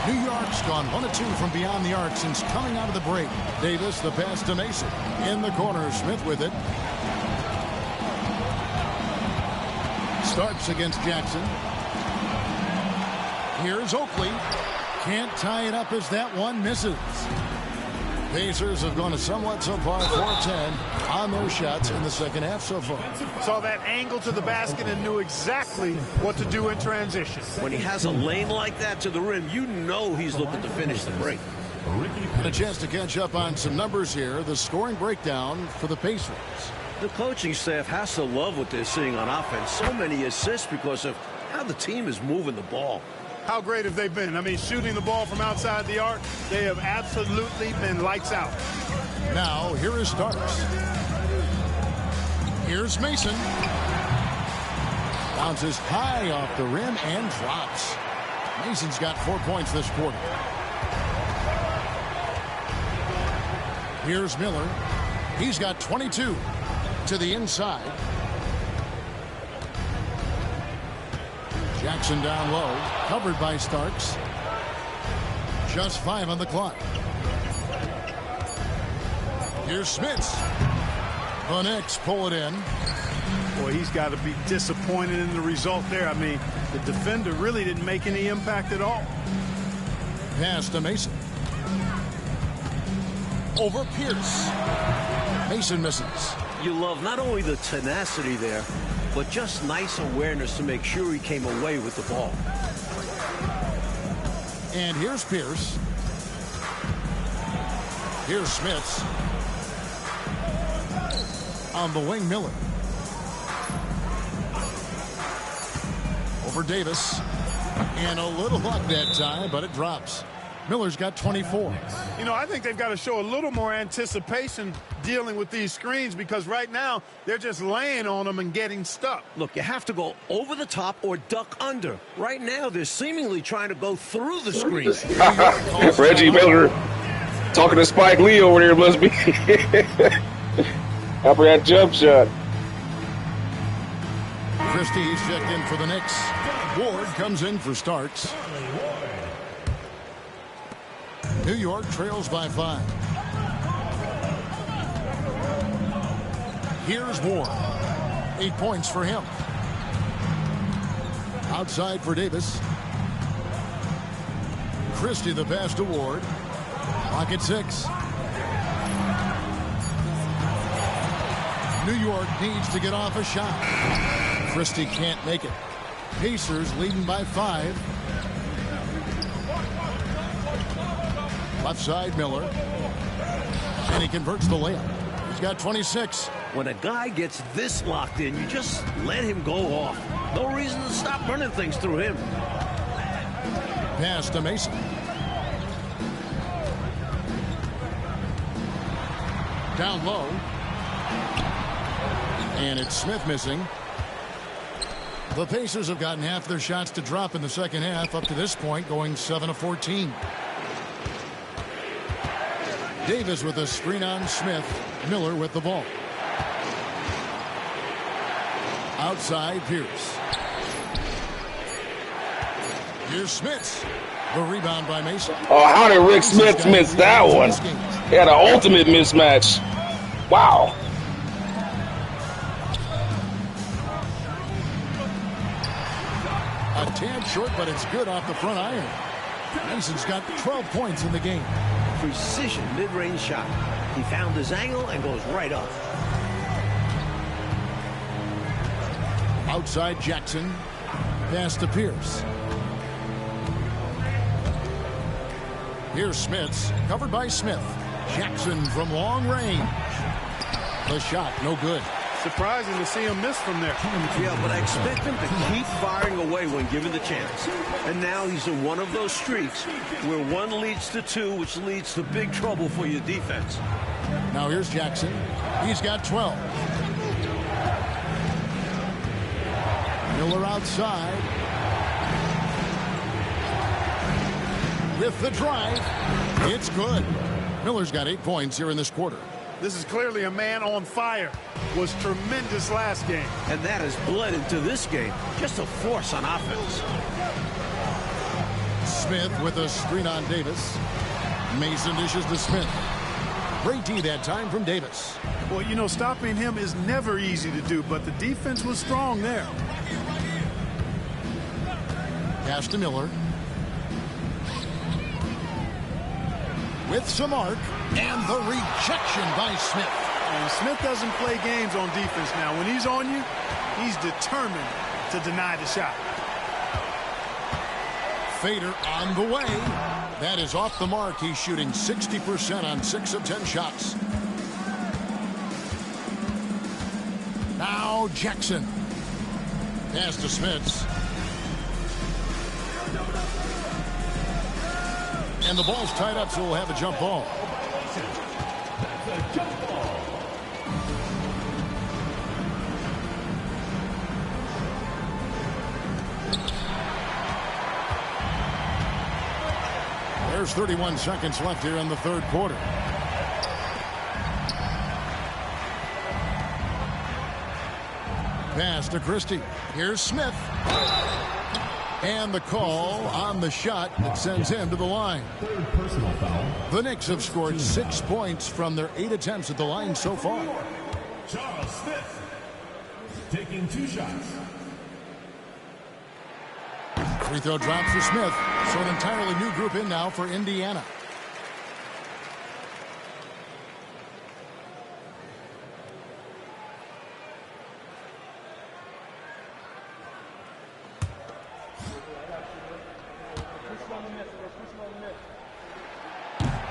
New York's gone 1 of 2 from beyond the arc since coming out of the break. Davis, the pass to Mason. In the corner, Smith with it. Starks against Jackson. Here's Oakley. Can't tie it up as that one misses. Pacers have gone a somewhat subpar 4-10 on their shots in the second half so far. Saw that angle to the basket and knew exactly what to do in transition. When he has a lane like that to the rim, you know he's looking to finish the break. And a chance to catch up on some numbers here. The scoring breakdown for the Pacers. The coaching staff has to love what they're seeing on offense. So many assists because of how the team is moving the ball. How great have they been? I mean, shooting the ball from outside the arc, they have absolutely been lights out. Now, here is Starks. Here's Mason. Bounces high off the rim and drops. Mason's got 4 points this quarter. Here's Miller. He's got 22 to the inside. Jackson down low, covered by Starks. Just 5 on the clock. Here's Smith. The Knicks pull it in. Boy, he's got to be disappointed in the result there. I mean, the defender really didn't make any impact at all. Pass to Mason. Over Pierce. Mason misses. You love not only the tenacity there, but just nice awareness to make sure he came away with the ball. And here's Pierce. Here's Smith. On the wing, Miller. Over Davis. And a little luck that time, but it drops. Miller's got 24. You know, I think they've got to show a little more anticipation dealing with these screens because right now they're just laying on them and getting stuck. Look, you have to go over the top or duck under. Right now, they're seemingly trying to go through the screens. Reggie Miller talking to Spike Lee over there must be. After that jump shot. Christie's checked in for the Knicks. Ward comes in for Starks. New York trails by 5. Here's Ward. 8 points for him. Outside for Davis. Christie the pass to Ward. Clock at 6. New York needs to get off a shot. Christie can't make it. Pacers leading by 5. Left side, Miller. And he converts the layup. He's got 26. When a guy gets this locked in, you just let him go off. No reason to stop running things through him. Pass to Mason. Down low. And it's Smith missing. The Pacers have gotten half their shots to drop in the second half up to this point, going 7 of 14. Davis with a screen on Smith. Miller with the ball. Outside, Pierce. Here's Smith. The rebound by Mason. Oh, how did Rick Smith miss that one? He had an ultimate mismatch. Wow. A tad short, but it's good off the front iron. Mason's got 12 points in the game. Precision mid-range shot. He found his angle and goes right up. Outside Jackson. Pass to Pierce. Here's Smith. Covered by Smith. Jackson from long range. The shot, no good. Surprising to see him miss from there. Yeah, but I expect him to keep firing away when given the chance. And now he's in one of those streaks where 1 leads to 2, which leads to big trouble for your defense. Now here's Jackson. He's got 12. Miller outside. With the drive. It's good. Miller's got 8 points here in this quarter. This is clearly a man on fire. Was tremendous last game. And that has bled into this game. Just a force on offense. Smith with a screen on Davis. Mason dishes to Smith. Great D that time from Davis. Well, you know, stopping him is never easy to do, but the defense was strong there. Pass to Miller. With some arc, and the rejection by Smith. And Smith doesn't play games on defense now. When he's on you, he's determined to deny the shot. Fader on the way. That is off the mark. He's shooting 60% on 6 of 10 shots. Now Jackson. Pass to Smith. And the ball's tied up, so we'll have a jump ball. There's 31 seconds left here in the third quarter. Pass to Christie. Here's Smith. And the call on the shot that sends him to the line. Third personal foul. The Knicks have scored 6 points from their 8 attempts at the line so far. Charles Smith taking 2 shots. Free throw drops for Smith. So an entirely new group in now for Indiana.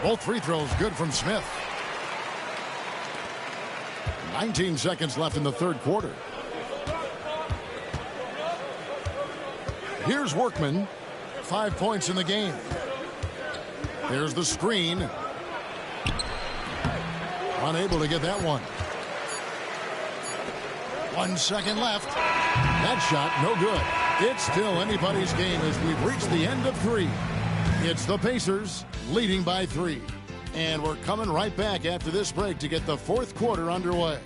Both free throws good from Smith. 19 seconds left in the third quarter. Here's Workman. 5 points in the game. There's the screen. Unable to get that one. 1 second left. That shot no good. It's still anybody's game as we've reached the end of 3. It's the Pacers leading by 3. And we're coming right back after this break to get the fourth quarter underway.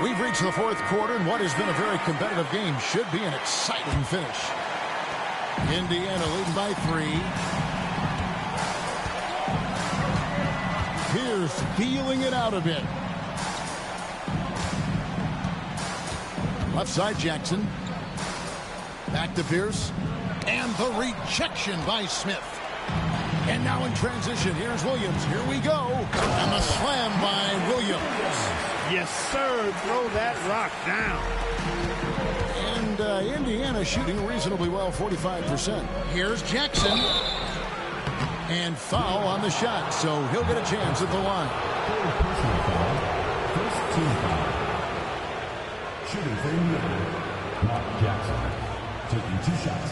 We've reached the fourth quarter, and what has been a very competitive game should be an exciting finish. Indiana leading by 3. Pierce feeling it out a bit. Left side Jackson. Back to Pierce. And the rejection by Smith. And now in transition, here's Williams. Here we go. And the slam by Williams. Yes, sir. Throw that rock down. And Indiana shooting reasonably well, 45%. Here's Jackson. And foul on the shot, so he'll get a chance at the line. Third personal foul. First team foul. Shooting for Indiana. Mark Jackson taking 2 shots.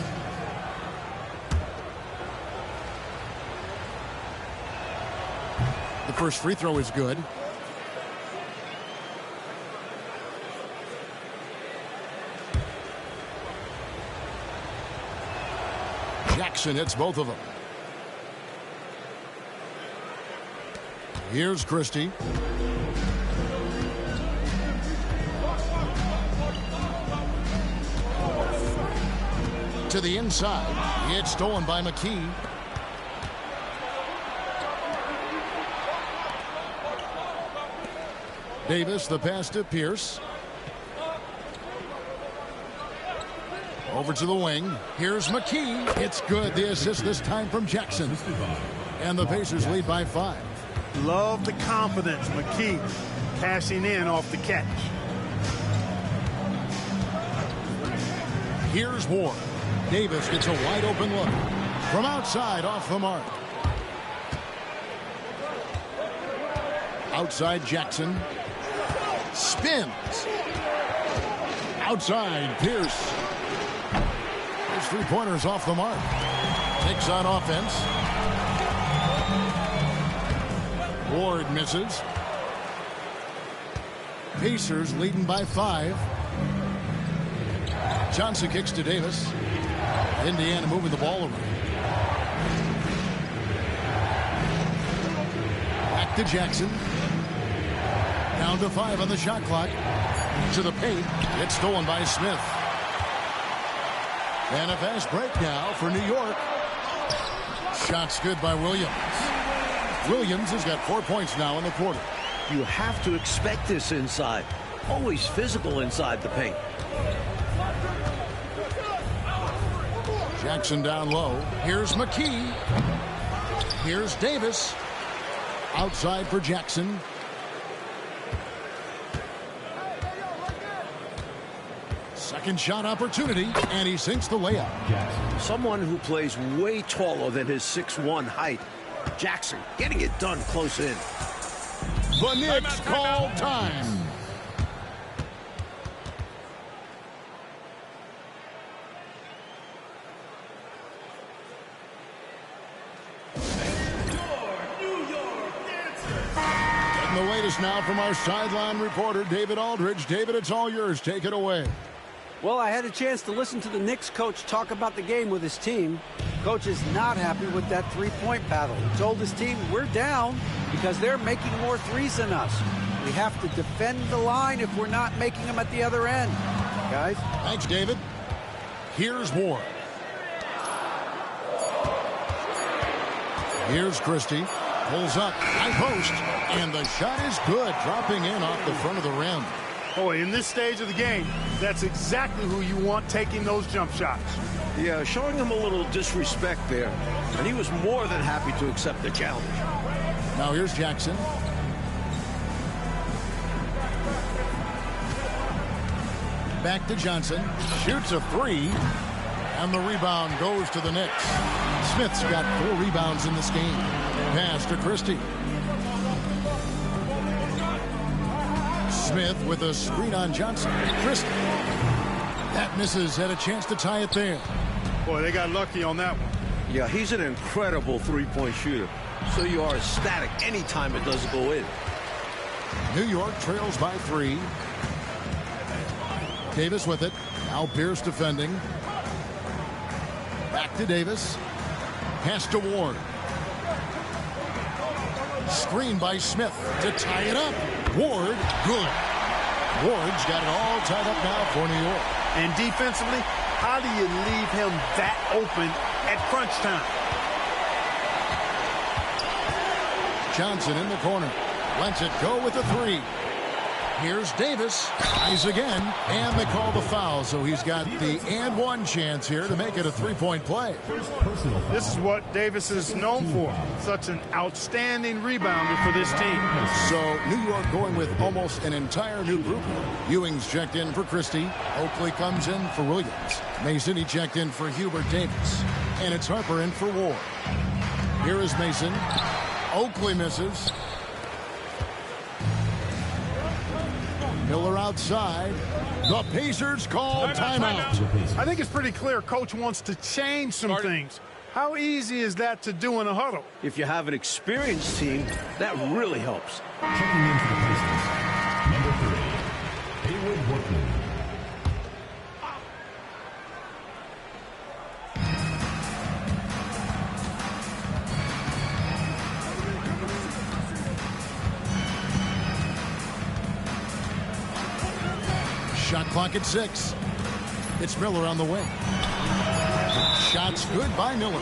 The first free throw is good. Jackson hits both of them. Here's Christie. To the inside. It's stolen by McKee. Davis, the pass to Pierce. Over to the wing. Here's McKee. It's good. The assist this time from Jackson. And the Pacers lead by 5. Love the confidence. McKee cashing in off the catch. Here's Ward. Davis gets a wide open look. From outside, off the mark. Outside Jackson. Spins. Outside, Pierce. His three-pointers off the mark. Takes on offense. Ward misses. Pacers leading by 5. Johnson kicks to Davis. Indiana moving the ball around. Back to Jackson. Down to 5 on the shot clock. To the paint. It's stolen by Smith. And a fast break now for New York. Shots good by Williams. Williams has got 4 points now in the quarter. You have to expect this inside. Always physical inside the paint. Jackson down low. Here's McKee. Here's Davis. Outside for Jackson. Second shot opportunity, and he sinks the layup. Someone who plays way taller than his 6'1" height. Jackson getting it done close in. The Knicks call time. Getting the latest now from our sideline reporter, David Aldridge. David, it's all yours. Take it away. Well, I had a chance to listen to the Knicks coach talk about the game with his team. Coach is not happy with that three-point battle. He told his team, we're down because they're making more threes than us. We have to defend the line if we're not making them at the other end. Guys? Thanks, David. Here's Ward. Here's Christie. Pulls up. High post. And the shot is good. Dropping in off the front of the rim. Boy, in this stage of the game, that's exactly who you want taking those jump shots. Yeah, showing him a little disrespect there. And he was more than happy to accept the challenge. Now here's Jackson. Back to Johnson. Shoots a 3. And the rebound goes to the Knicks. Smith's got 4 rebounds in this game. Pass to Christie. Smith with a screen on Johnson. Christie. That misses. Had a chance to tie it there. Boy, they got lucky on that one. Yeah, he's an incredible three-point shooter. So you are ecstatic anytime it doesn't go in. New York trails by 3. Davis with it. Now Pierce defending. Back to Davis. Pass to Ward. Screen by Smith to tie it up. Ward, good. Ward's got it all tied up now for New York. And defensively, how do you leave him that open at crunch time? Johnson in the corner. Lets it go with the 3. Here's Davis. Eyes again. And they call the foul. So he's got the and one chance here to make it a three-point play. This is what Davis is known for. Such an outstanding rebounder for this team. So New York going with almost an entire new group. Ewing's checked in for Christie. Oakley comes in for Williams. Mason, he checked in for Hubert Davis. And it's Harper in for Ward. Here is Mason. Oakley misses. Miller outside. The Pacers call timeout. I think it's pretty clear Coach wants to change some things. How easy is that to do in a huddle? If you have an experienced team, that really helps. Checking in for the Pacers, number 3, Haywood Workman. Shot clock at 6. It's Miller on the wing. Shots good by Miller.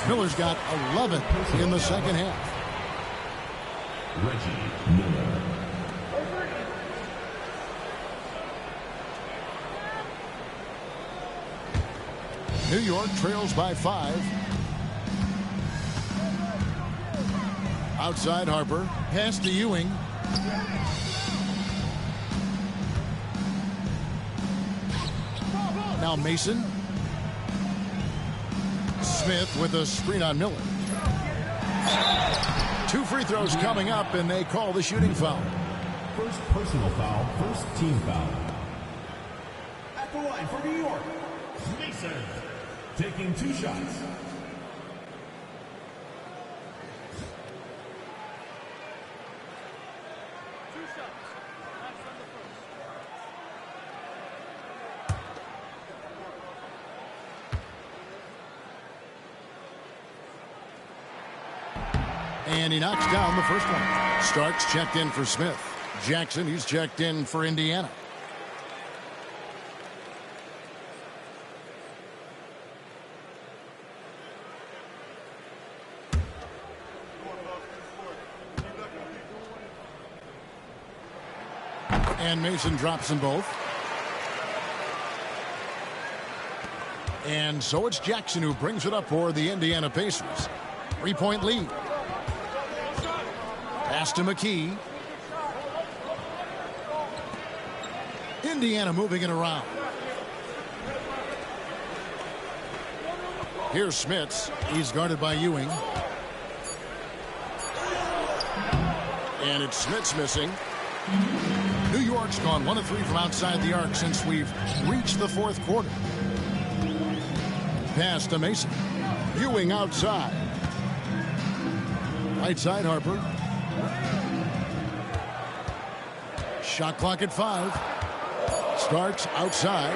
Miller's got 11 in the second half. Reggie Miller. New York trails by 5. Outside Harper. Pass to Ewing. Now Mason. Smith with a screen on Miller. 2 free throws coming up, and they call the shooting foul. First personal foul, first team foul. line for New York, Mason, taking 2 shots. And he knocks down the first one. Starks checked in for Smith. Jackson, he's checked in for Indiana. And Mason drops them both. And so it's Jackson who brings it up for the Indiana Pacers. 3-point lead. Pass to McKee. Indiana moving it around. Here's Smits. He's guarded by Ewing. And it's Smits missing. New York's gone 1 of 3 from outside the arc since we've reached the 4th quarter. Pass to Mason. Ewing outside. Right side, Harper. Shot clock at 5. Starks outside.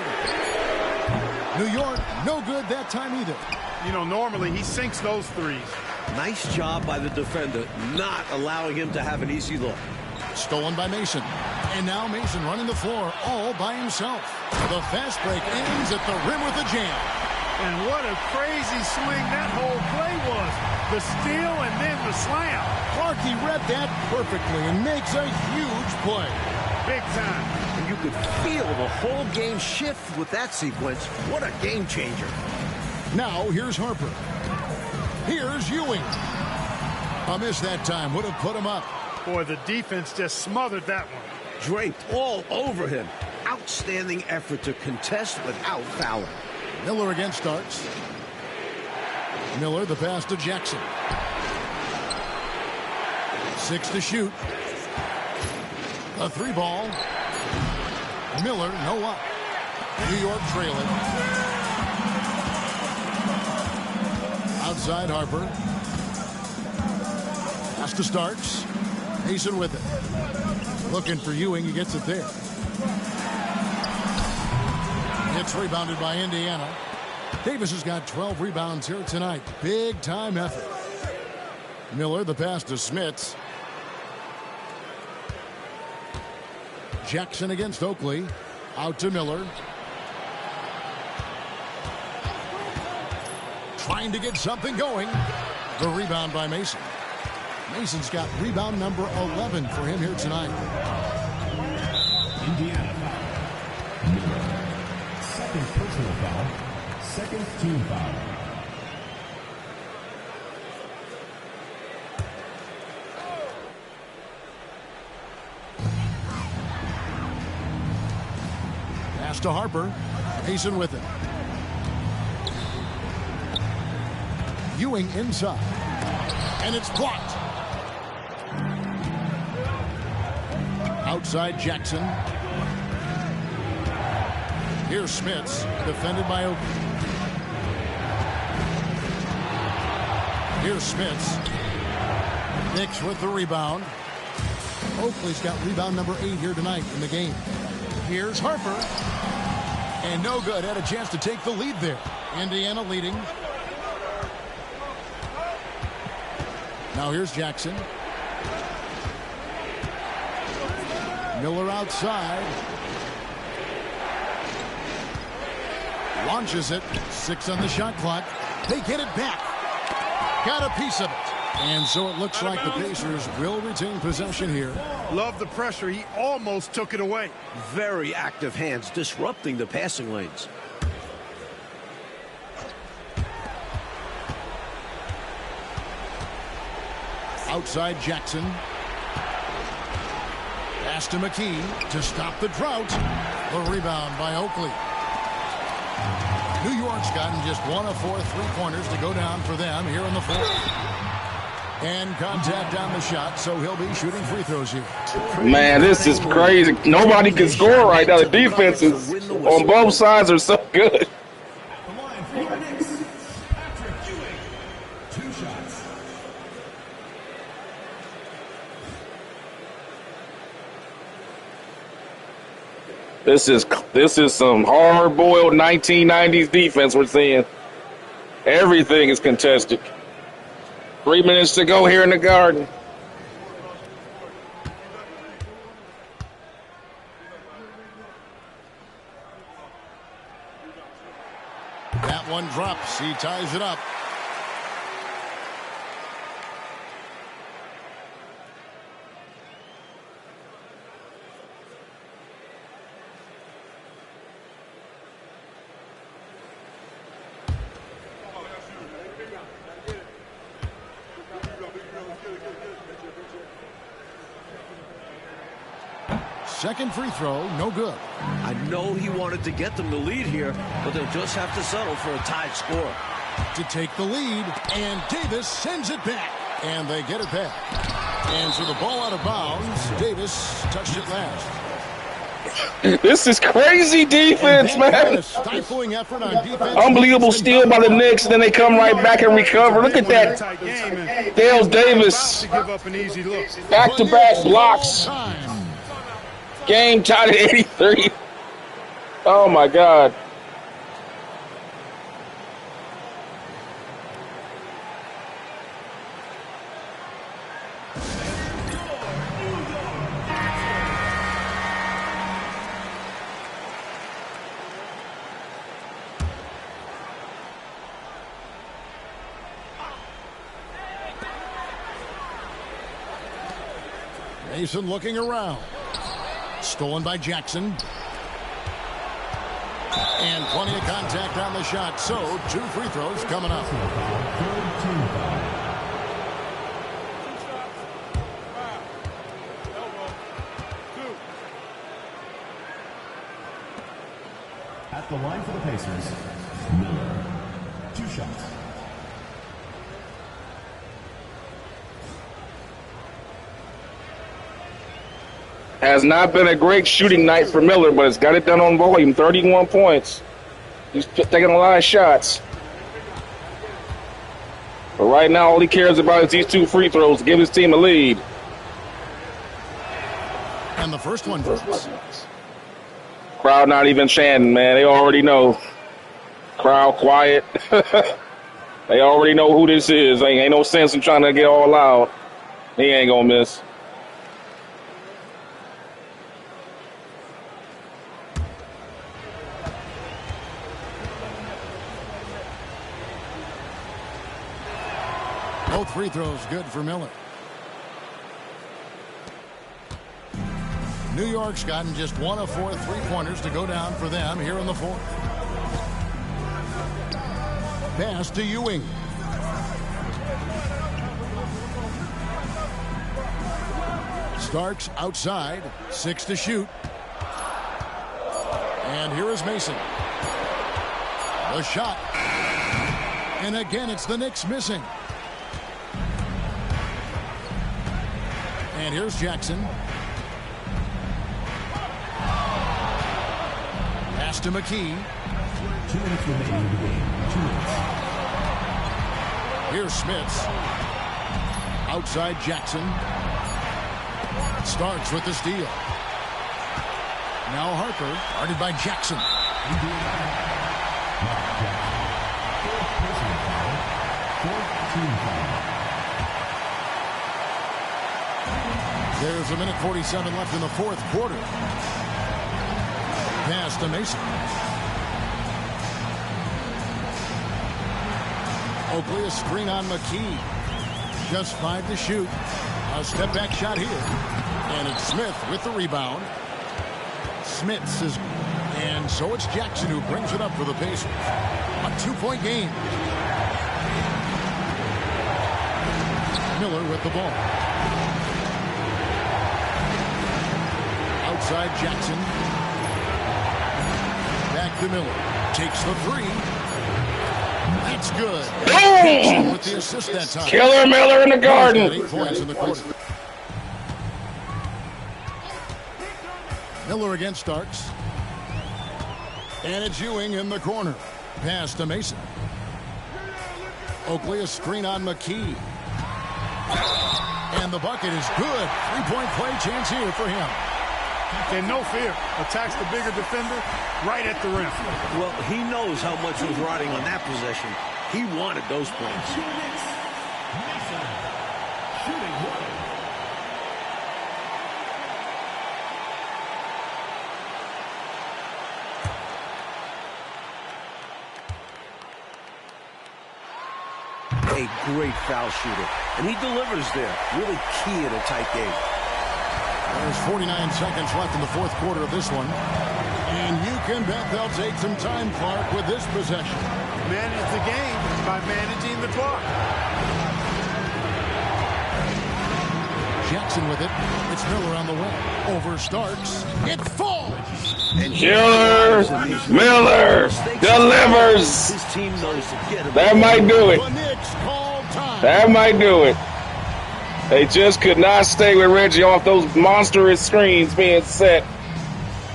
New York, no good that time either. You know, normally he sinks those threes. Nice job by the defender, not allowing him to have an easy look. Stolen by Mason. And now Mason running the floor all by himself. The fast break ends at the rim with a jam. And what a crazy swing that whole play was. The steal and then the slam. Clarkie read that perfectly and makes a huge play. Big time. And you could feel the whole game shift with that sequence. What a game changer. Now here's Harper. Here's Ewing. A miss that time would have put him up. Boy, the defense just smothered that one. Draped all over him. Outstanding effort to contest without fouling. Miller against Starks. Miller, the pass to Jackson. 6 to shoot. A 3 ball. Miller, no up. New York trailing. Outside Harper. Pass to Starks. Mason with it. Looking for Ewing. He gets it there. It's rebounded by Indiana. Davis has got 12 rebounds here tonight. Big time effort. Miller, the pass to Smits. Jackson against Oakley. Out to Miller. Trying to get something going. The rebound by Mason. Mason's got rebound number 11 for him here tonight. Indiana foul. Miller. Second personal foul. Second team foul. Pass to Harper. Mason with it. Ewing inside. And it's blocked. Outside Jackson. Here's Smits, defended by Oakley. Here's Smits. Knicks with the rebound. Oakley's got rebound number 8 here tonight in the game. Here's Harper. And no good. Had a chance to take the lead there. Indiana leading. Now here's Jackson. Miller outside. Launches it. 6 on the shot clock. They get it back. Got a piece of it. And so it looks like the Pacers will retain possession here. Love the pressure. He almost took it away. Very active hands, disrupting the passing lanes. Outside Jackson. Pass to McKee to stop the drought. The rebound by Oakley. New York's gotten just 1 of 4 3-pointers to go down for them here in the 4th. And contact on the shot, so he'll be shooting free throws here. Man, this is crazy. Nobody can score right now. The defenses on both sides are so good. The line for the Knicks, Patrick Ewing. 2 shots. This is some hard-boiled 1990s defense we're seeing. Everything is contested. 3 minutes to go here in the Garden. That one drops. He ties it up. Second free throw, no good. I know he wanted to get them the lead here, but they'll just have to settle for a tied score. To take the lead, and Davis sends it back. And they get it back. And so the ball out of bounds. Davis touched it last. This is crazy defense, man. Stifling effort on defense. Unbelievable steal by the Knicks, then they come right back and recover. Look at that. Dale Davis. Back-to-back blocks. Game tied at 83. Oh, my God. Mason looking around. Stolen by Jackson. And plenty of contact on the shot. So 2 free throws coming up. At the line for the Pacers, Miller. 2 shots. Has not been a great shooting night for Miller, but it's got it done on volume. 31 points. He's taking a lot of shots. But right now, all he cares about is these 2 free throws to give his team a lead. And the first one drops. Crowd not even chanting, man. They already know. Crowd quiet. They already know who this is. Ain't no sense in trying to get all loud. He ain't gonna miss. Both free throws good for Miller. New York's gotten just 1 of 4 3-pointers to go down for them here in the 4th. Pass to Ewing. Starks outside. 6 to shoot. And here is Mason. The shot. And again, it's the Knicks missing. And here's Jackson. Pass to McKee. 2 minutes remaining in the game. 2 minutes. Here's Smits. Outside Jackson. Starks with the steal. Now Harper, guarded by Jackson. There's 1:47 left in the 4th quarter. Pass to Mason. Oakley, a screen on McKee. Just 5 to shoot. A step back shot here. And it's Smith with the rebound. Smits is, and so it's Jackson who brings it up for the Pacers. A 2-point game. Miller with the ball. Outside Jackson. Back to Miller. Takes the 3. That's good. Oh, Boom! With the assist that time. Killer Miller in the He's got 8 garden. points in the quarter. Miller against Starks. And it's Ewing in the corner. Pass to Mason. Oakley, a screen on McKee. And the bucket is good. 3-point play chance here for him. And no fear. Attacks the bigger defender right at the rim. Well, he knows how much was riding on that possession. He wanted those points. A great foul shooter. And he delivers there. Really key in a tight game. There's 49 seconds left in the fourth quarter of this one. And you can bet they'll take some time, Clark, with this possession. Manage the game by managing the clock. Jackson with it. It's Miller on the way. Over Starks. It falls. And Killer Miller delivers. His team knows to get him. That might do it. The Knicks call time. That might do it. They just could not stay with Reggie off those monstrous screens being set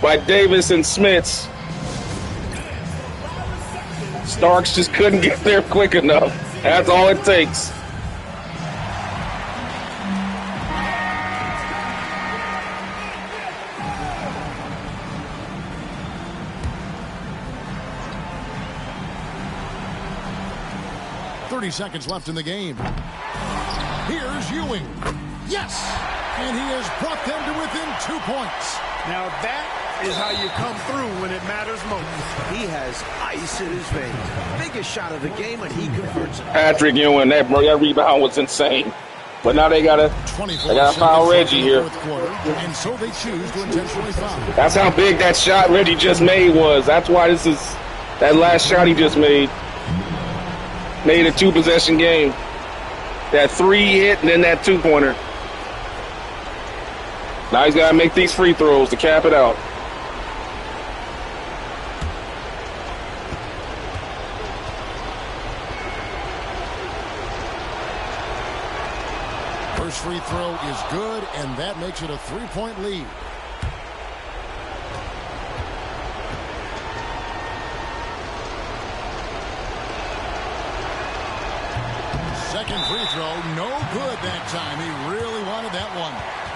by Davis and Smits. Starks just couldn't get there quick enough. That's all it takes. Seconds left in the game. Here's Ewing. Yes! And he has brought them to within 2 points. Now that is how you come through when it matters most. He has ice in his veins. Biggest shot of the game, and he converts it. Patrick Ewing, that rebound was insane. But now they gotta foul Reggie here. And so they choose to intentionally foul. That's how big that shot Reggie just made was. That's why this is that last shot he just made. Made a 2-possession game. That 3 hit and then that 2-pointer. Now he's got to make these free throws to cap it out. First free throw is good, and that makes it a 3-point lead. Second free throw, no good that time. He really wanted that one.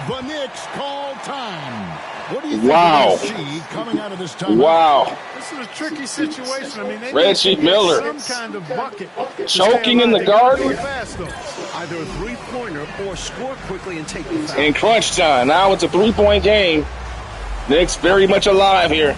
The Knicks call time. What do you think of this seed coming out of this time? Wow. This is a tricky situation. I mean, they Reggie need Miller. some kind of bucket. Choking in the garden. Either a three-pointer or score quickly and take the foul. In crunch time. Now it's a 3-point game. Knicks very much alive here.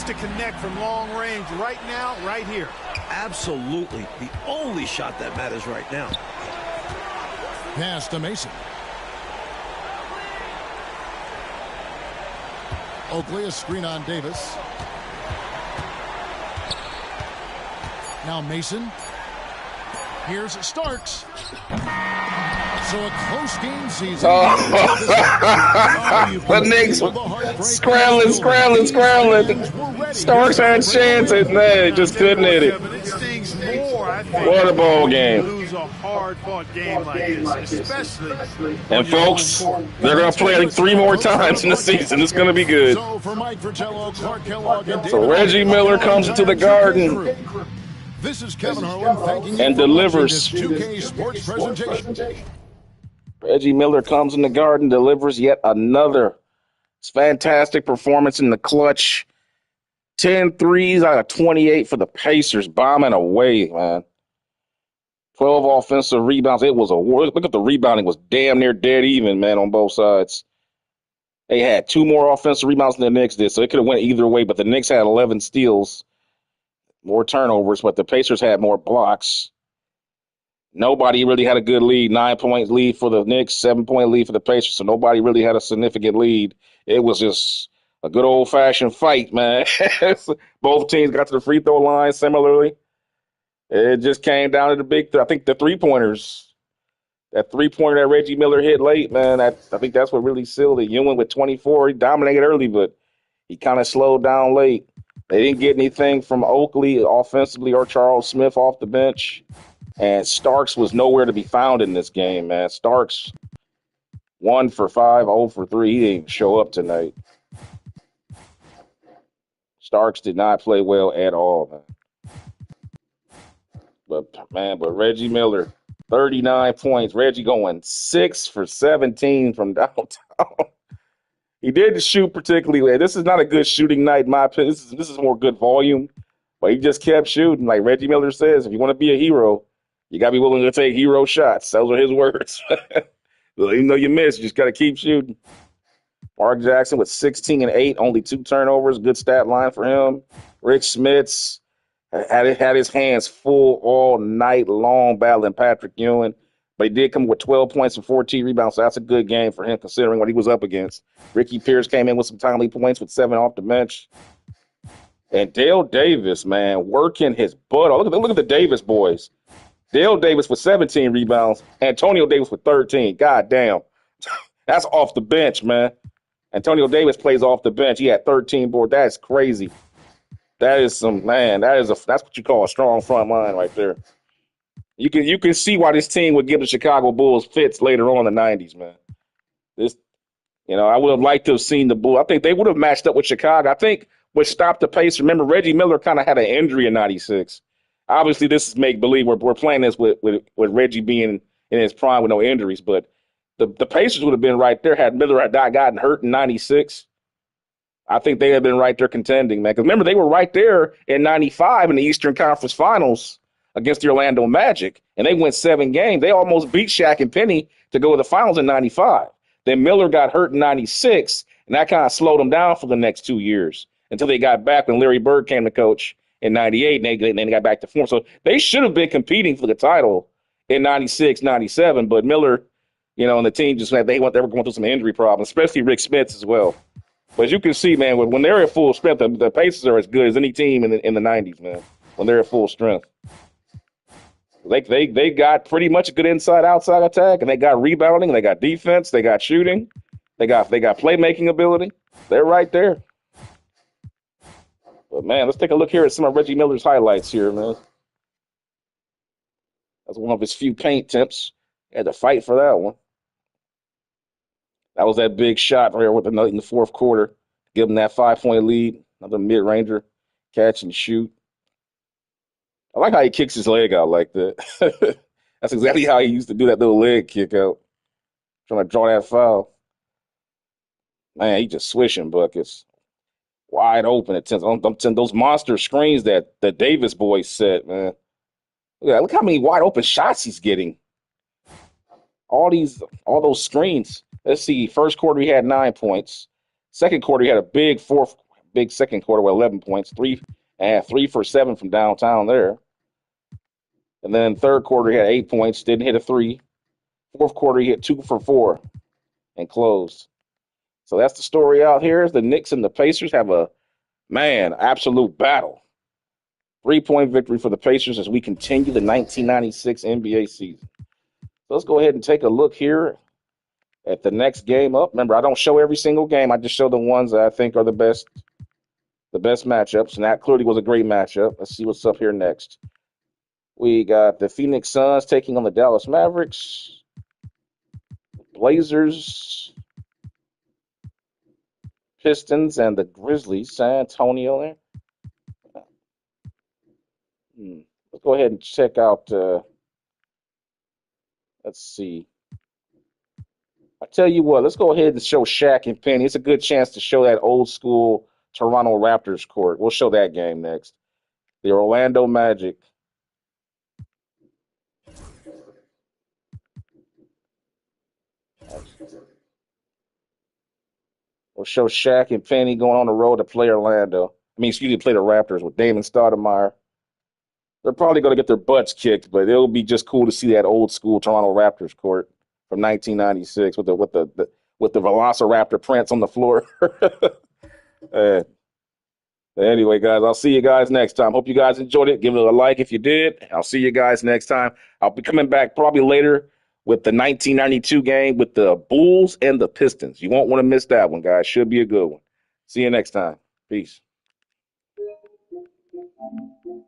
To connect from long range right now, right here. Absolutely. The only shot that matters right now. Pass to Mason. Oakley, a screen on Davis. Now Mason. Here's Starks. So a close game season. The Knicks scrambling. Starks had chances. They just couldn't hit it. What a ball game. Lose a hard-fought game like this, especially. And folks, they're going to play like 3 more times in the season. It's going to be good. So Reggie Miller comes into the Garden. This is Kevin Harlan thanking you and for delivers. This 2K Sports presentation. Reggie Miller comes in the Garden, delivers yet another fantastic performance in the clutch. 10 threes out of 28 for the Pacers, bombing away, man. 12 offensive rebounds. It was a war. Look at the rebounding. It was damn near dead even, man, on both sides. They had 2 more offensive rebounds than the Knicks did, so it could have went either way, but the Knicks had 11 steals. More turnovers, but the Pacers had more blocks. Nobody really had a good lead. 9-point lead for the Knicks, 7-point lead for the Pacers, so nobody really had a significant lead. It was just a good old-fashioned fight, man. Both teams got to the free throw line similarly. It just came down to the I think the three-pointers. That three-pointer that Reggie Miller hit late, man, I think that's what really sealed it. Ewing with 24, he dominated early, but he kind of slowed down late. They didn't get anything from Oakley offensively or Charles Smith off the bench. And Starks was nowhere to be found in this game, man. Starks 1 for 5, 0 for 3. He didn't even show up tonight. Starks did not play well at all, man. But Reggie Miller, 39 points. Reggie going 6 for 17 from downtown. He didn't shoot particularly well. This is not a good shooting night, in my opinion. This is more good volume. But he just kept shooting. Like Reggie Miller says, if you want to be a hero, you got to be willing to take hero shots. Those are his words. Even though you miss, you just got to keep shooting. Mark Jackson with 16 and 8, only 2 turnovers. Good stat line for him. Rick Smits had his hands full all night long battling Patrick Ewing. But he did come with 12 points and 14 rebounds, so that's a good game for him considering what he was up against. Ricky Pierce came in with some timely points with 7 off the bench. And Dale Davis, man, working his butt off. Look at the Davis boys. Dale Davis with 17 rebounds. Antonio Davis with 13. God damn. That's off the bench, man. Antonio Davis plays off the bench. He had 13 boards. That's crazy. That is that's what you call a strong front line right there. You can see why this team would give the Chicago Bulls fits later on in the 90s, man. I would have liked to have seen the Bulls. I think they would have matched up with Chicago. I think what stopped the pace, remember, Reggie Miller kind of had an injury in 96. Obviously, this is make-believe. We're playing this with Reggie being in his prime with no injuries, but the Pacers would have been right there had Miller had not gotten hurt in 96. I think they had been right there contending, man. Because remember, they were right there in 95 in the Eastern Conference Finals against the Orlando Magic, and they went 7 games. They almost beat Shaq and Penny to go to the finals in 95. Then Miller got hurt in 96, and that kind of slowed them down for the next 2 years until they got back when Larry Bird came to coach in 98, and they got back to form. So they should have been competing for the title in 96, 97, but Miller, and the team just they were going through some injury problems, especially Rick Smits as well. But as you can see, man, when they're at full strength, the Pacers are as good as any team in the 90s, man, when they're at full strength. They got pretty much a good inside-outside attack, and they got rebounding, they got defense, they got shooting, they got playmaking ability. They're right there. But, man, let's take a look here at some of Reggie Miller's highlights here, man. That's one of his few paint attempts. He had to fight for that one. That was that big shot right there in the fourth quarter. Give him that 5-point lead. Another mid-ranger. Catch and shoot. I like how he kicks his leg out like that. That's exactly how he used to do that little leg kick out. Trying to draw that foul. Man, he just swishing buckets. Wide open at 10. Those monster screens that the Davis boys set, man. Look how many wide open shots he's getting. All those screens. Let's see. First quarter, he had 9 points. Second quarter, he had a big second quarter with 11 points. 3 for 7 from downtown there. And then third quarter, he had 8 points. Didn't hit a 3. Fourth quarter, he hit 2 for 4 and closed. So that's the story out here. The Knicks and the Pacers have absolute battle. 3-point victory for the Pacers as we continue the 1996 NBA season. So let's go ahead and take a look here at the next game up. Remember, I don't show every single game. I just show the ones that I think are the best matchups. And that clearly was a great matchup. Let's see what's up here next. We got the Phoenix Suns taking on the Dallas Mavericks. Blazers, Pistons, and the Grizzlies. San Antonio there. Let's go ahead and check out. Let's see. I tell you what, let's go ahead and show Shaq and Penny. It's a good chance to show that old school Toronto Raptors court. We'll show that game next. The Orlando Magic. We'll show Shaq and Penny going on the road to play Orlando. Play the Raptors with Damon Stoudemire. They're probably going to get their butts kicked, but it'll be just cool to see that old school Toronto Raptors court from 1996 with the Velociraptor prints on the floor. Uh, anyway, guys, I'll see you guys next time. Hope you guys enjoyed it. Give it a like if you did. I'll see you guys next time. I'll be coming back probably later with the 1992 game with the Bulls and the Pistons. You won't want to miss that one, guys. Should be a good one. See you next time. Peace.